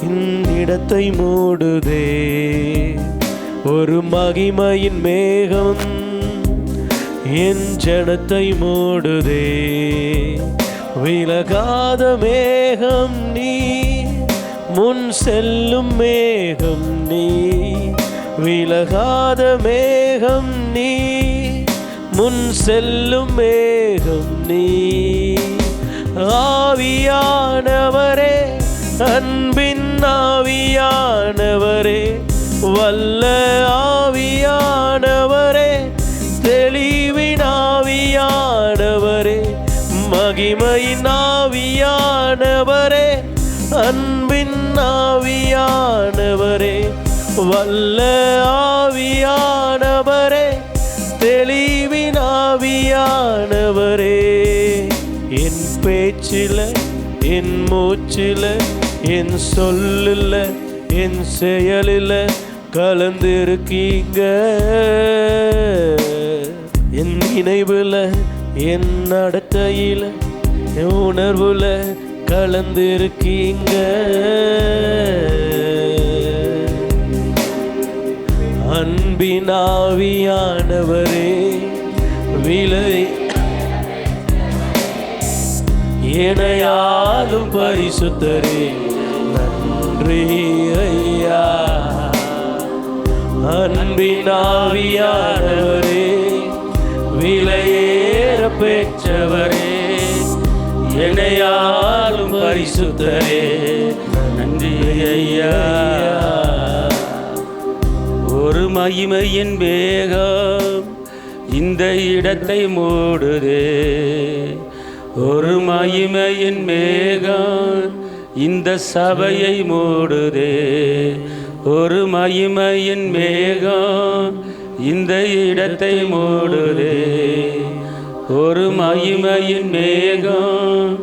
இந்த இடத்தை மூடுதே, ஒரு மகிமையின் மேகம் என் ஜனத்தை மூடுதே. விலகாத மேகம் நீ, முன் செல்லும் மேகம் நீ, விலகாத மேகம் நீ, முன் செல்லும் மேகம் நீ. ஆவியானவரே, அன்பின் ஆவியானவரே, வல்ல ஆவியானவரே, தெளிவின் ஆவியானவரே, மகிமையின் ஆவியானவரே, அன்பின் ஆவியானவரே, வல்ல ஆவியானவரே, தெளிவின் ஆவியானவரே. என் பேச்சில, என் மூச்சில, என் சொல்லில், என் செயலில் கலந்திருக்கீங்க. என் நினைவுல, என் நடக்கையில், என் உணர்வுல கலந்திருக்கீங்க. அன்பின் ஆவியானவரே, விலை இணையாலும் பரிசுத்தரே, நன்றி ஐயா. அன்பின் ஆவியானவரே, விலையேற பெற்றவரே, இணையாலும் பரிசுத்தரே, நன்றி ஐயா. ஒரு மகிமையின் வேகம் இந்த இடத்தை மூடுதே, ஒரு மகிமையின் மேகம் இந்த சபையை மூடுதே, ஒரு மகிமையின் மேகம் இந்த இடத்தை மூடுதே, ஒரு மகிமையின் மேகம்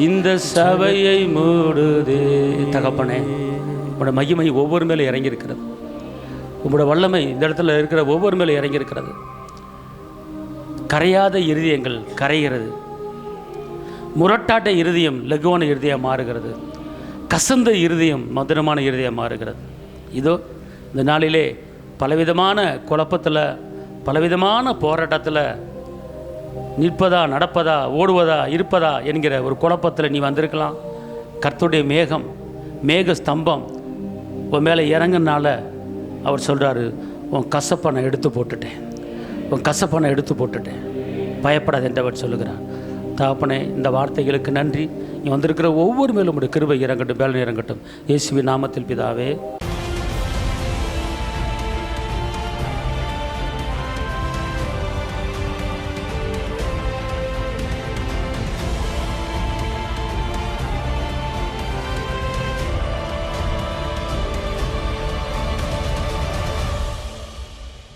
இந்த சபையை மூடுதே. தகப்பனே, உங்களோட மகிமை ஒவ்வொரு மேலே இறங்கியிருக்கிறது. உங்களோட வல்லமை இந்த இடத்துல இருக்கிற ஒவ்வொரு மேலே இறங்கியிருக்கிறது. கரையாத இருதயங்கள் கரைகிறது, முரட்டாட்ட இருதயம் லகுவான இருதயம் மாறுகிறது, கசந்த இருதயம் மதுரமான இருதயம் மாறுகிறது. இதோ இந்த நாளிலே பலவிதமான குழப்பத்தில், பலவிதமான போராட்டத்தில் நிற்பதா, நடப்பதா, ஓடுவதா, இருப்பதா என்கிற ஒரு குழப்பத்தில் நீ வந்திருக்கலாம். கர்த்தருடைய மேகம், மேக ஸ்தம்பம் உன் மேலே இறங்குனால அவர் சொல்கிறாரு, உன் கசப்பை நான் எடுத்து போட்டுட்டேன், உன் கசப்பை நான் எடுத்து போட்டுட்டேன், பயப்படாது என்று அவர் சொல்லுகிறார். தகப்பனே, இந்த வார்த்தைகளுக்கு நன்றி. நீ வந்திருக்கிற ஒவ்வொரு மேலும் உடைய கிருபை இறங்கட்டும், பேலன் இறங்கட்டும். இயேசுவின் நாமத்தில் பிதாவே.